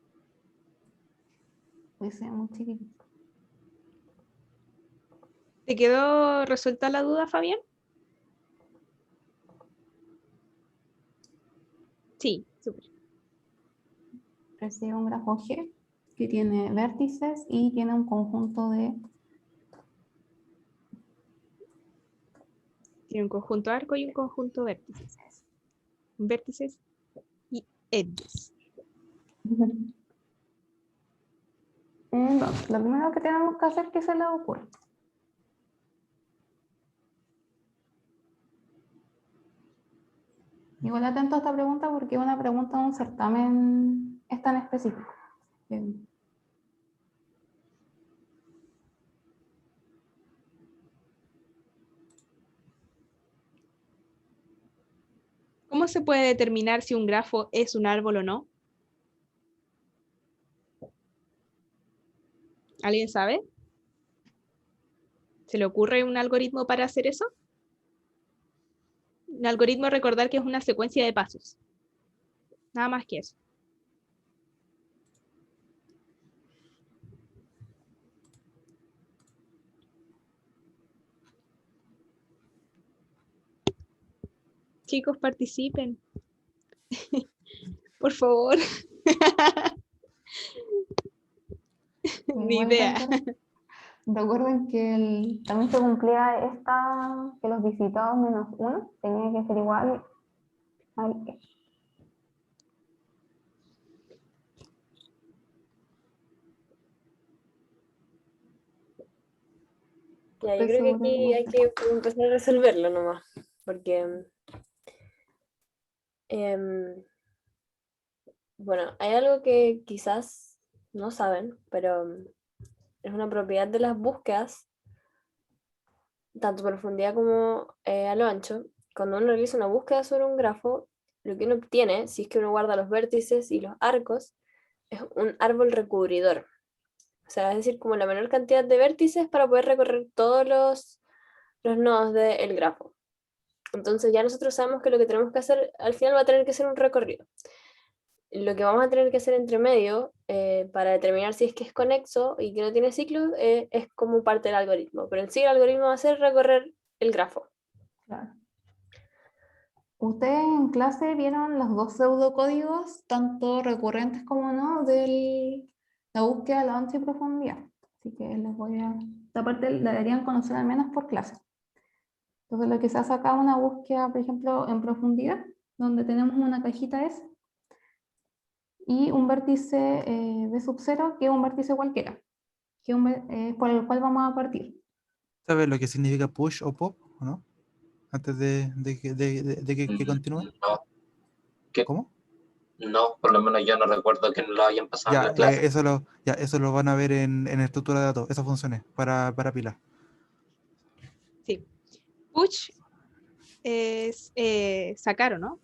Pues sea muy chiquitito. ¿Te quedó resuelta la duda, Fabián? Sí, súper. Recibe un grafo G que tiene vértices y tiene un conjunto de... Tiene un conjunto arco y un conjunto vértices. Vértices y edges. Entonces, lo primero que tenemos que hacer, ¿qué se le ocurre? Igual atento a esta pregunta porque es una pregunta de un certamen es tan específico. ¿Cómo se puede determinar si un grafo es un árbol o no? ¿Alguien sabe? ¿Se le ocurre un algoritmo para hacer eso? Un algoritmo, recordar que es una secuencia de pasos. Nada más que eso. Chicos, participen. Por favor. Ni Igual idea. recuerden que también se cumplía esta, que los visitados menos 1 tenía que ser igual al E. Ya, yo Estoy creo que segura que aquí hay que empezar a resolverlo nomás, porque, bueno, hay algo que quizás no saben, pero es una propiedad de las búsquedas, tanto profundidad como a lo ancho. Cuando uno realiza una búsqueda sobre un grafo, lo que uno obtiene, si es que uno guarda los vértices y los arcos, es un árbol recubridor. O sea, es decir, como la menor cantidad de vértices para poder recorrer todos los nodos del grafo. Entonces ya nosotros sabemos que lo que tenemos que hacer al final va a tener que ser un recorrido. Lo que vamos a tener que hacer entre medio para determinar si es que es conexo y que no tiene ciclos es como parte del algoritmo. Pero en sí el algoritmo va a ser recorrer el grafo. Claro. Ustedes en clase vieron los dos pseudocódigos, tanto recurrentes como no, de la búsqueda de la ancha y profundidad. Así que les voy a... Esta parte la deberían conocer al menos por clase. Entonces lo que se hace acá es una búsqueda, por ejemplo, en profundidad, donde tenemos una cajita S y un vértice de sub 0, que es un vértice cualquiera, que es por el cual vamos a partir. ¿Sabes lo que significa push o pop, o no? Antes de que continúe. No. ¿Qué? ¿Cómo? No, por lo menos yo no recuerdo que no lo hayan pasado en Ya, la clase. eso lo van a ver en estructura de datos, esas funciones para pilas. Sí. Push es sacar, ¿o no?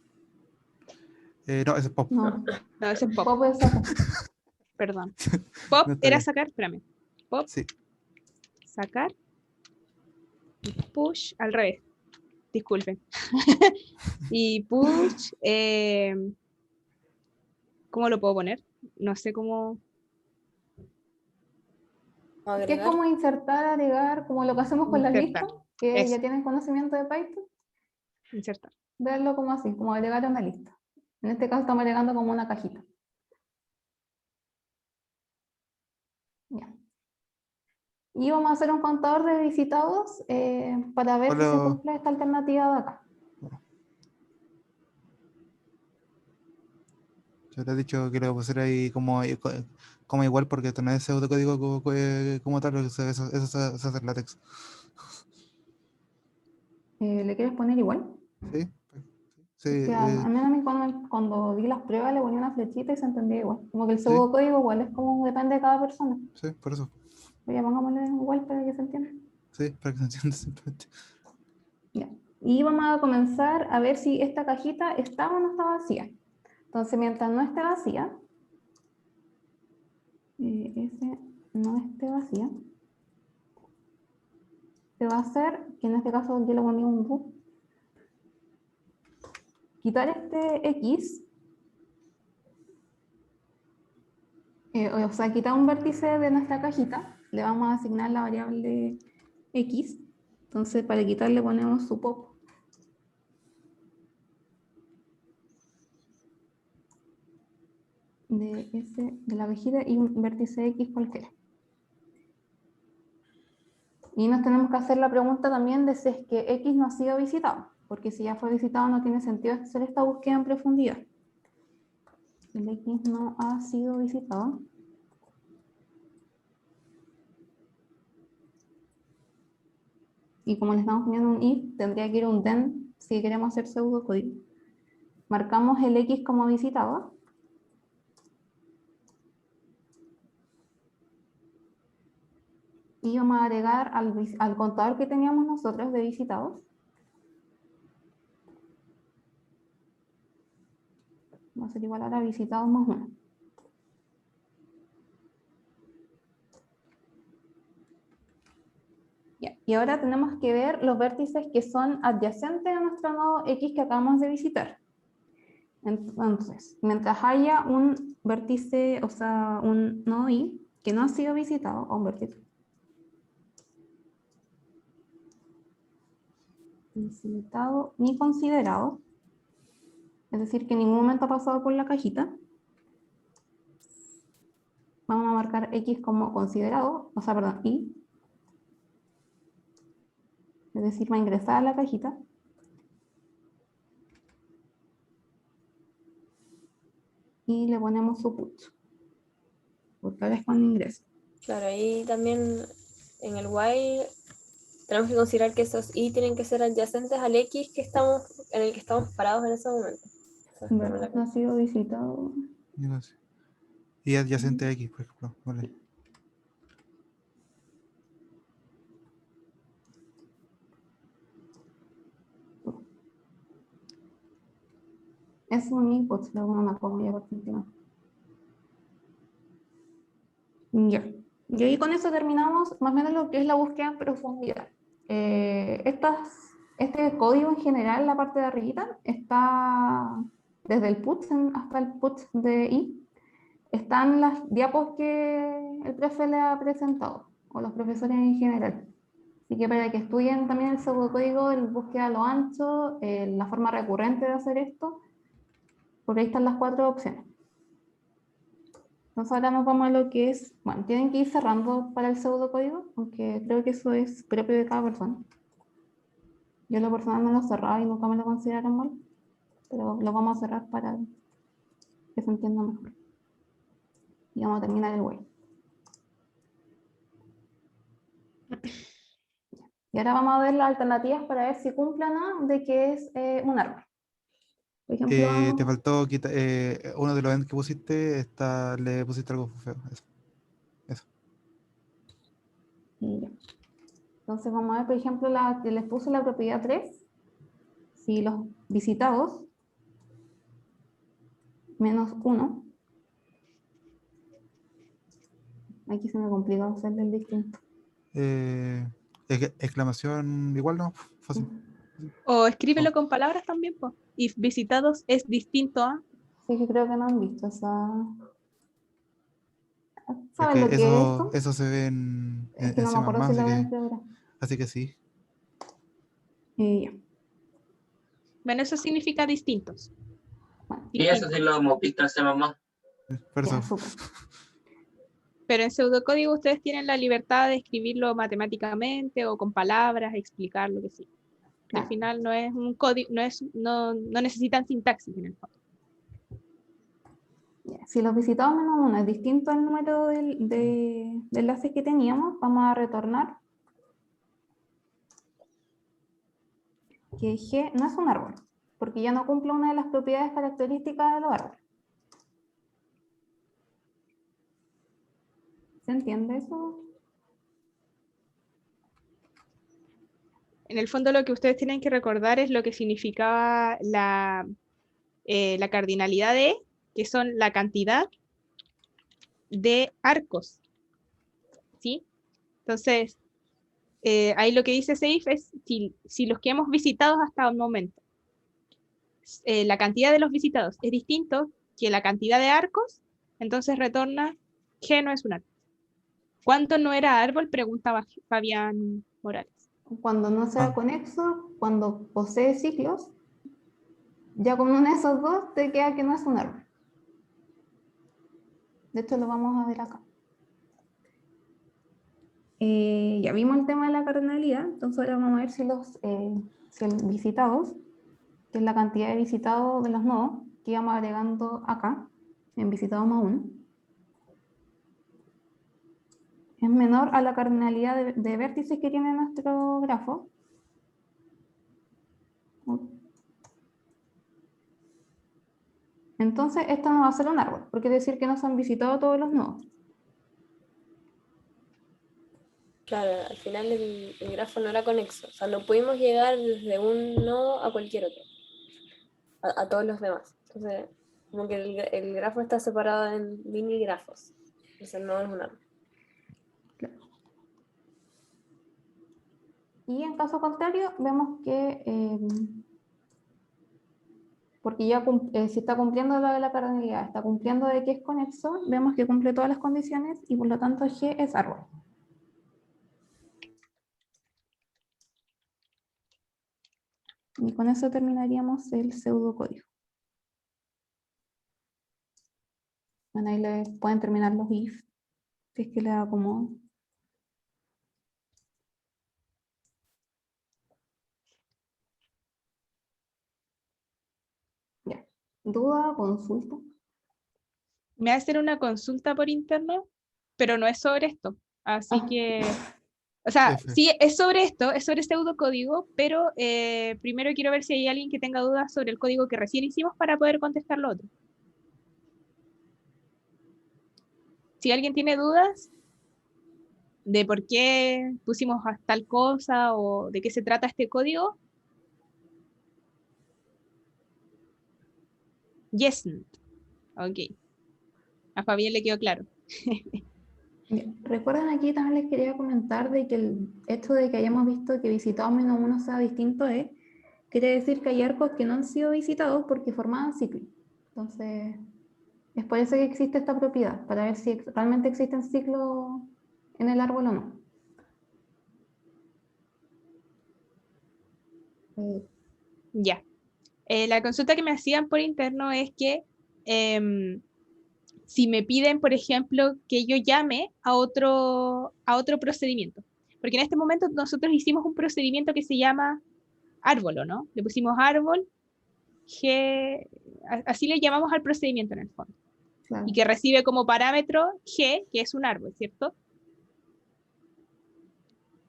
No, ese es pop. No, No, ese es pop, pop es sacar. perdón. Pop No está era bien. sacar, espérame. Pop, Sí. sacar, y push, al revés. Disculpen. Y push, ¿cómo lo puedo poner? No sé cómo Vamos a Que es agregar. como insertar, agregar, como lo que hacemos con las insertar. listas, que Eso, ya tienen conocimiento de Python, insertar. verlo como así, como agregar a una lista. En este caso estamos agregando como una cajita. Ya. Y vamos a hacer un contador de visitados para ver si se Solo- cumple esta alternativa de acá. Yo te he dicho que lo pusiera ahí como igual, porque esto no es pseudocódigo como tal, eso se hace en LaTeX. ¿Le quieres poner igual? ¿Sí? Sí, Es que al menos a mí cuando vi las pruebas le ponía una flechita y se entendía igual. Como que el sí, pseudocódigo igual es como depende de cada persona. sí, por eso. Oye, pongámosle igual para que se entienda. Sí, para que se entienda simplemente. Ya. Y vamos a comenzar a ver si esta cajita está o no está vacía. Entonces, mientras no esté vacía, ese no esté vacía, se va a hacer, que en este caso yo le ponía un do, quitar este x, o sea, quitar un vértice de nuestra cajita, le vamos a asignar la variable x. Entonces, para quitarle ponemos su pop. De la cajita y un vértice x cualquiera. Y nos tenemos que hacer la pregunta también de si es que X no ha sido visitado, porque si ya fue visitado no tiene sentido hacer esta búsqueda en profundidad. El X no ha sido visitado. Y como le estamos poniendo un if, tendría que ir un then si queremos hacer pseudocódigo. Marcamos el X como visitado. Y vamos a agregar al contador que teníamos nosotros de visitados. Va a ser igual a visitados más 1. Y ahora tenemos que ver los vértices que son adyacentes a nuestro nodo X que acabamos de visitar. Entonces, mientras haya un vértice, o sea, un nodo Y que no ha sido visitado, o un vértice visitado ni considerado, es decir, que en ningún momento ha pasado por la cajita, vamos a marcar X como considerado, o sea, perdón, Y, es decir, va a ingresar a la cajita. Y le ponemos su put, porque ahora es cuando ingresa. Claro, ahí también en el while tenemos que considerar que esos i tienen que ser adyacentes al x en el que estamos parados en ese momento. Esa es como No ha sido visitado. Y no sé. Y adyacente a X, por ejemplo. Vale. Es un input, luego una pongo ya por encima. Ya. Y ahí con eso terminamos más o menos lo que es la búsqueda en profundidad. Este código en general, la parte de arribita, está desde el put hasta el put de i. Están las diapos que el profe le ha presentado, o los profesores en general. Así que para que estudien también el pseudocódigo, el búsqueda a lo ancho, la forma recurrente de hacer esto, porque ahí están las 4 opciones. Entonces ahora nos vamos a lo que es, bueno, tienen que ir cerrando para el pseudocódigo, aunque creo que eso es propio de cada persona. Yo en lo personal no lo cerraba y nunca me lo consideraron mal, pero lo vamos a cerrar para que se entienda mejor. Y vamos a terminar el while. Y ahora vamos a ver las alternativas para ver si cumple o no de que es un árbol. Por ejemplo, Te faltó uno de los end que pusiste, le pusiste algo feo. Eso. y ya. Entonces vamos a ver, por ejemplo, la que les puse la propiedad 3. Si los visitados menos 1, aquí se me complica hacerle el distinto. Exclamación igual, ¿no? Fácil. O escríbelo con palabras también, pues. Y visitados es distinto a. Sí, que creo que no han visto esa. Es ¿Saben que lo que es esto? eso se ve Es que en no me C++, acuerdo si lo ven ahora. así que sí. Y ya. Bueno, eso significa distintos. Bueno, Y eso Distintos. sí lo hemos visto en C++. Por ya, eso, súper. Pero en pseudocódigo ustedes tienen la libertad de escribirlo matemáticamente o con palabras, explicar lo que sea. Que al Claro. final no es un código, no necesitan sintaxis en el fondo. Ya, si los visitados menos 1 es distinto al número de enlaces que teníamos, vamos a retornar que G no es un árbol, porque ya no cumple una de las propiedades características de los árboles. ¿Se entiende eso? En el fondo lo que ustedes tienen que recordar es lo que significaba la cardinalidad de, que son la cantidad de arcos, ¿sí? Entonces, ahí lo que dice Seif es si los que hemos visitado hasta el momento, la cantidad de los visitados es distinto que la cantidad de arcos, entonces retorna G no es un arco. ¿Cuánto no era árbol? Preguntaba Fabián Morales. Cuando no sea Ah. conexo, cuando posee ciclos, ya con uno de esos dos te queda que no es un árbol. De hecho, lo vamos a ver acá. Ya vimos el tema de la cardinalidad, entonces ahora vamos a ver si el visitados, que es la cantidad de visitados de los nodos, que íbamos agregando acá, en visitados más 1, es menor a la cardinalidad de vértices que tiene nuestro grafo. Entonces, esto no va a ser un árbol, porque es decir que no se han visitado todos los nodos. Claro, al final el grafo no era conexo. O sea, no pudimos llegar desde un nodo a cualquier otro. A todos los demás. Entonces, como que el grafo está separado en mini grafos. Entonces no es un árbol. Y en caso contrario, vemos que, porque ya si está cumpliendo lo de la cardinalidad, está cumpliendo de que es conexo, vemos que cumple todas las condiciones y por lo tanto G es árbol. Y con eso terminaríamos el pseudocódigo. Bueno, ahí le pueden terminar los if, si es que le acomodo. Ya. ¿Duda, consulta? Me hacen una consulta por interno, pero no es sobre esto. Así Ah. que, o sea, F. sí es sobre esto, es sobre pseudocódigo, pero primero quiero ver si hay alguien que tenga dudas sobre el código que recién hicimos para poder contestar lo otro. Si alguien tiene dudas de por qué pusimos tal cosa o de qué se trata este código, yes. Ok. A Fabián le quedó claro. Bien. Recuerden, aquí también les quería comentar de que el hecho de que hayamos visto que visitados menos 1 sea distinto quiere decir que hay arcos que no han sido visitados porque formaban ciclos. Entonces, es por eso que existe esta propiedad, para ver si realmente existen ciclos en el árbol o no. Ya. La consulta que me hacían por interno es que si me piden, por ejemplo, que yo llame a otro procedimiento. Porque en este momento nosotros hicimos un procedimiento que se llama árbol, ¿o no? Le pusimos árbol, así le llamamos al procedimiento en el fondo. Claro. Y que recibe como parámetro G, que es un árbol, ¿cierto?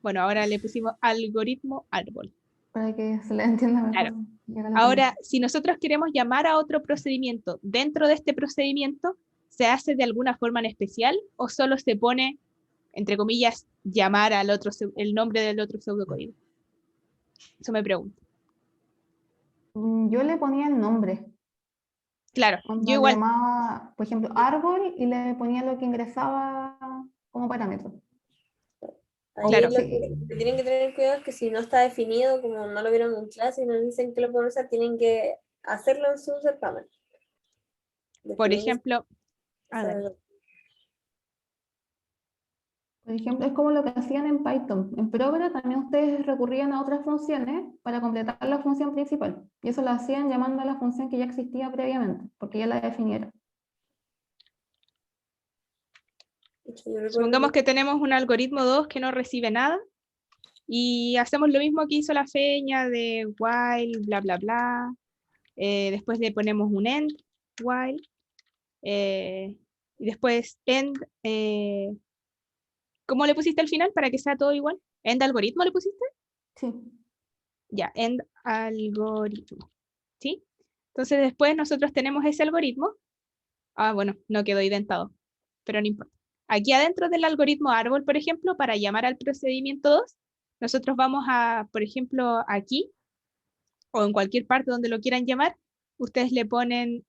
Bueno, ahora le pusimos algoritmo árbol. para que se le entienda mejor. Claro. y haga la Ahora, pregunta. si nosotros queremos llamar a otro procedimiento, dentro de este procedimiento, ¿se hace de alguna forma en especial o solo se pone, entre comillas, llamar al otro, el nombre del otro pseudocódigo? Eso me pregunto. Yo le ponía el nombre. Claro, yo Onda, le igual, llamaba, por ejemplo, árbol y le ponía lo que ingresaba como parámetro. Ahí claro, lo que tienen que tener cuidado es que si no está definido, como no lo vieron en clase y nos dicen que lo pueden usar, tienen que hacerlo en su certamen. por Definir ejemplo, esa- Por ejemplo, es como lo que hacían en Python. En Programa también ustedes recurrían a otras funciones para completar la función principal. Y eso lo hacían llamando a la función que ya existía previamente, porque ya la definieron. yo recuerdo supongamos que que tenemos un algoritmo 2 que no recibe nada y hacemos lo mismo que hizo la feña de while, bla, bla, bla. Después le ponemos un end, while, y después end. ¿Cómo le pusiste al final para que sea todo igual? ¿End algoritmo le pusiste? Sí. Ya, end algoritmo. ¿Sí? Entonces después nosotros tenemos ese algoritmo. Ah, bueno, no quedó identado, pero no importa. Aquí adentro del algoritmo árbol, por ejemplo, para llamar al procedimiento 2, nosotros vamos a, por ejemplo, aquí o en cualquier parte donde lo quieran llamar, ustedes le ponen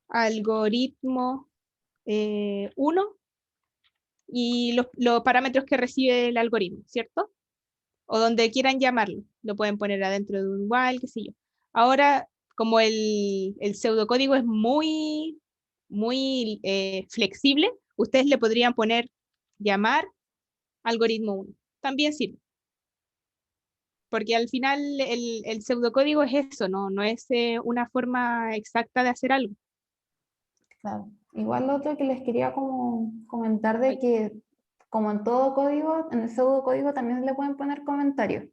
algoritmo 1 y los parámetros que recibe el algoritmo, ¿cierto? O donde quieran llamarlo. Lo pueden poner adentro de un while, qué sé yo. Ahora, como el pseudocódigo es muy flexible, ustedes le podrían poner llamar algoritmo 1. También sirve. Porque al final el pseudocódigo es eso, no es una forma exacta de hacer algo. Claro. Igual lo otro que les quería como comentar de Ay, que, como en todo código, en el pseudocódigo también le pueden poner comentarios.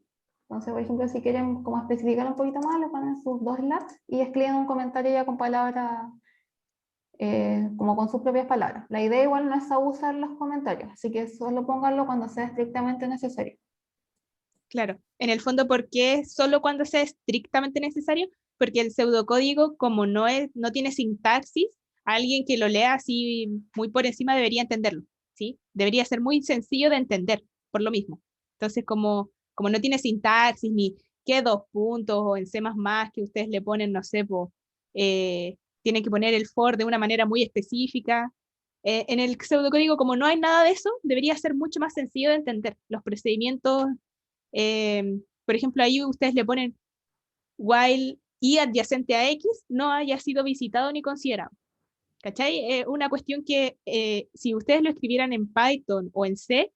Entonces, por ejemplo, si quieren como especificar un poquito más, le ponen sus dos slats y escriben un comentario ya con palabras, como con sus propias palabras. La idea igual no es abusar los comentarios, así que solo pónganlo cuando sea estrictamente necesario. claro, en el fondo, ¿por qué solo cuando sea estrictamente necesario? Porque el pseudocódigo, como no tiene sintaxis, alguien que lo lea así muy por encima debería entenderlo, ¿sí? Debería ser muy sencillo de entender, por lo mismo. Entonces, como no tiene sintaxis ni qué dos puntos o en C++ que ustedes le ponen, no sé, tienen que poner el for de una manera muy específica. En el pseudocódigo, como no hay nada de eso, debería ser mucho más sencillo de entender. Los procedimientos por ejemplo, ahí ustedes le ponen while y adyacente a X no haya sido visitado ni considerado. ¿Cachai? Una cuestión que si ustedes lo escribieran en Python o en C,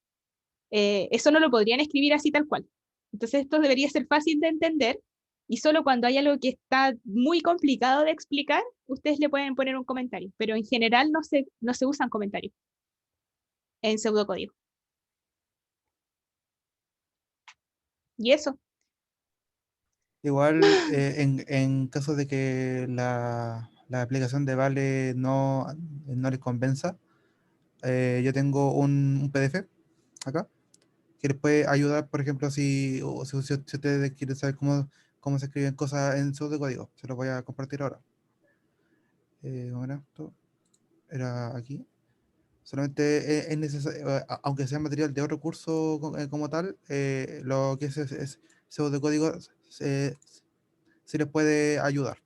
eso no lo podrían escribir así tal cual. Entonces esto debería ser fácil de entender y solo cuando hay algo que está muy complicado de explicar, ustedes le pueden poner un comentario, pero en general no se usan comentarios en pseudocódigo. Y eso, Igual, en caso de que la aplicación de Vale no les convenza, yo tengo un PDF acá que les puede ayudar, por ejemplo, si ustedes quieren saber cómo se escriben cosas en pseudocódigo. Se los voy a compartir ahora. ¿Cómo era esto? Era aquí. Solamente es necesario, aunque sea material de otro curso como tal, lo que es pseudocódigo se les puede ayudar.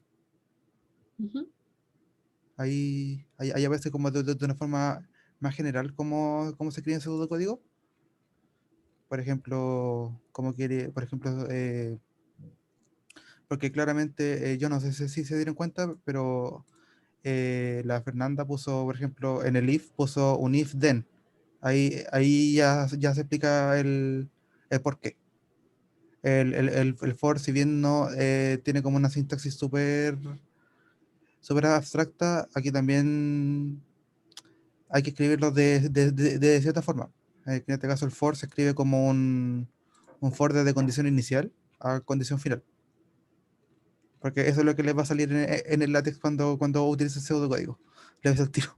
ujú, Ahí a veces como de una forma más general cómo se escribe en pseudocódigo. Por ejemplo, porque claramente yo no sé si se dieron cuenta, pero la Fernanda puso, por ejemplo, en el if, puso un if then. Ahí ya se explica el por qué. El for, si bien no tiene como una sintaxis súper abstracta, aquí también hay que escribirlo de cierta forma. En este caso, el for se escribe como un for desde condición inicial a condición final. Porque eso es lo que les va a salir en el látex cuando utilice el pseudocódigo. Le ves el tiro.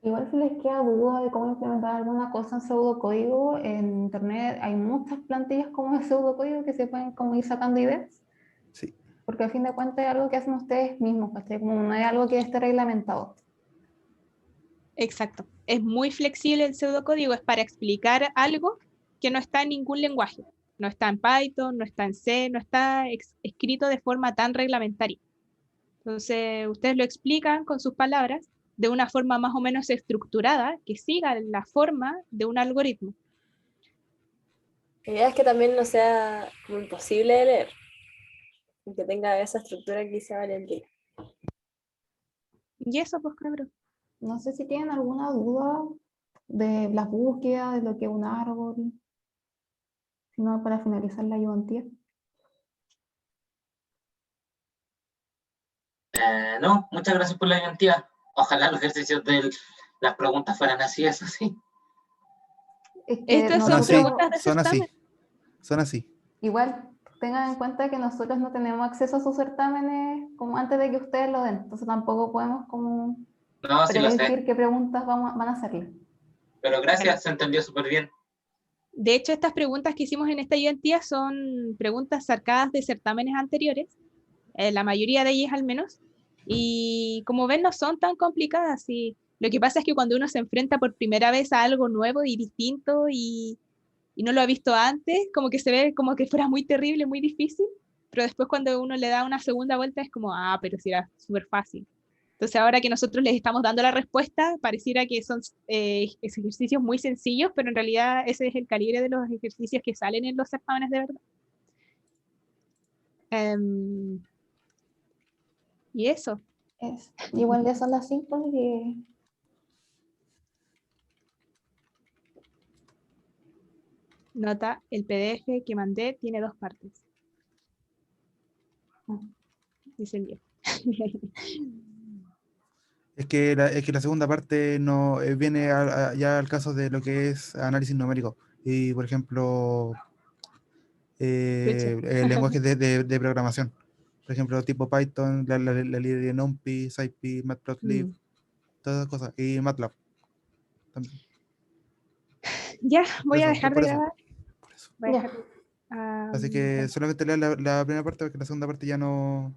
Igual si les queda duda de cómo implementar alguna cosa en pseudocódigo, en internet hay muchas plantillas como de pseudocódigo que se pueden como ir sacando ideas, Sí. porque al fin de cuentas es algo que hacen ustedes mismos, ¿cachai? Como no es algo que esté reglamentado. Exacto. Es muy flexible el pseudocódigo, es para explicar algo que no está en ningún lenguaje. No está en Python, no está en C, no está escrito de forma tan reglamentaria. Entonces, ustedes lo explican con sus palabras de una forma más o menos estructurada que siga la forma de un algoritmo. La idea es que también no sea como imposible de leer, y que tenga esa estructura que dice Valentina. Y eso, pues, cabrón. No sé si tienen alguna duda de las búsquedas, de lo que es un árbol, sino para finalizar la ayudantía. No, muchas gracias por la ayudantía. Ojalá los ejercicios de las preguntas fueran así, eso sí. Es que Estas Son son así, preguntas de son certamen. así, son así. igual tengan en cuenta que nosotros no tenemos acceso a sus certámenes como antes de que ustedes lo den, entonces tampoco podemos como No, sí lo sé. predecir qué preguntas van a hacerle. Pero Claro. gracias, se entendió súper bien. De hecho, estas preguntas que hicimos en esta ayudantía son preguntas sacadas de certámenes anteriores, la mayoría de ellas al menos, y como ven no son tan complicadas. Y lo que pasa es que cuando uno se enfrenta por primera vez a algo nuevo y distinto y no lo ha visto antes, como que se ve como que fuera muy terrible, muy difícil, pero después cuando uno le da una segunda vuelta es como, ah, pero sí era súper fácil. Entonces ahora que nosotros les estamos dando la respuesta, pareciera que son ejercicios muy sencillos, pero en realidad ese es el calibre de los ejercicios que salen en los certámenes de verdad. Em, y eso, Igual ya son las 5 y nota, el PDF que mandé tiene 2 partes, dice el viejo. Es que la segunda parte no viene ya al caso de lo que es análisis numérico. Y, por ejemplo, Escucha. lenguajes de programación. Por ejemplo, tipo Python, la librería NumPy, SciPy, Matplotlib, Mm. todas esas cosas. Y MATLAB también. Ya, Por voy a eso, dejar de por eso, grabar. por eso. Voy a ya. dejar, Así que solamente lea la primera parte, porque la segunda parte ya no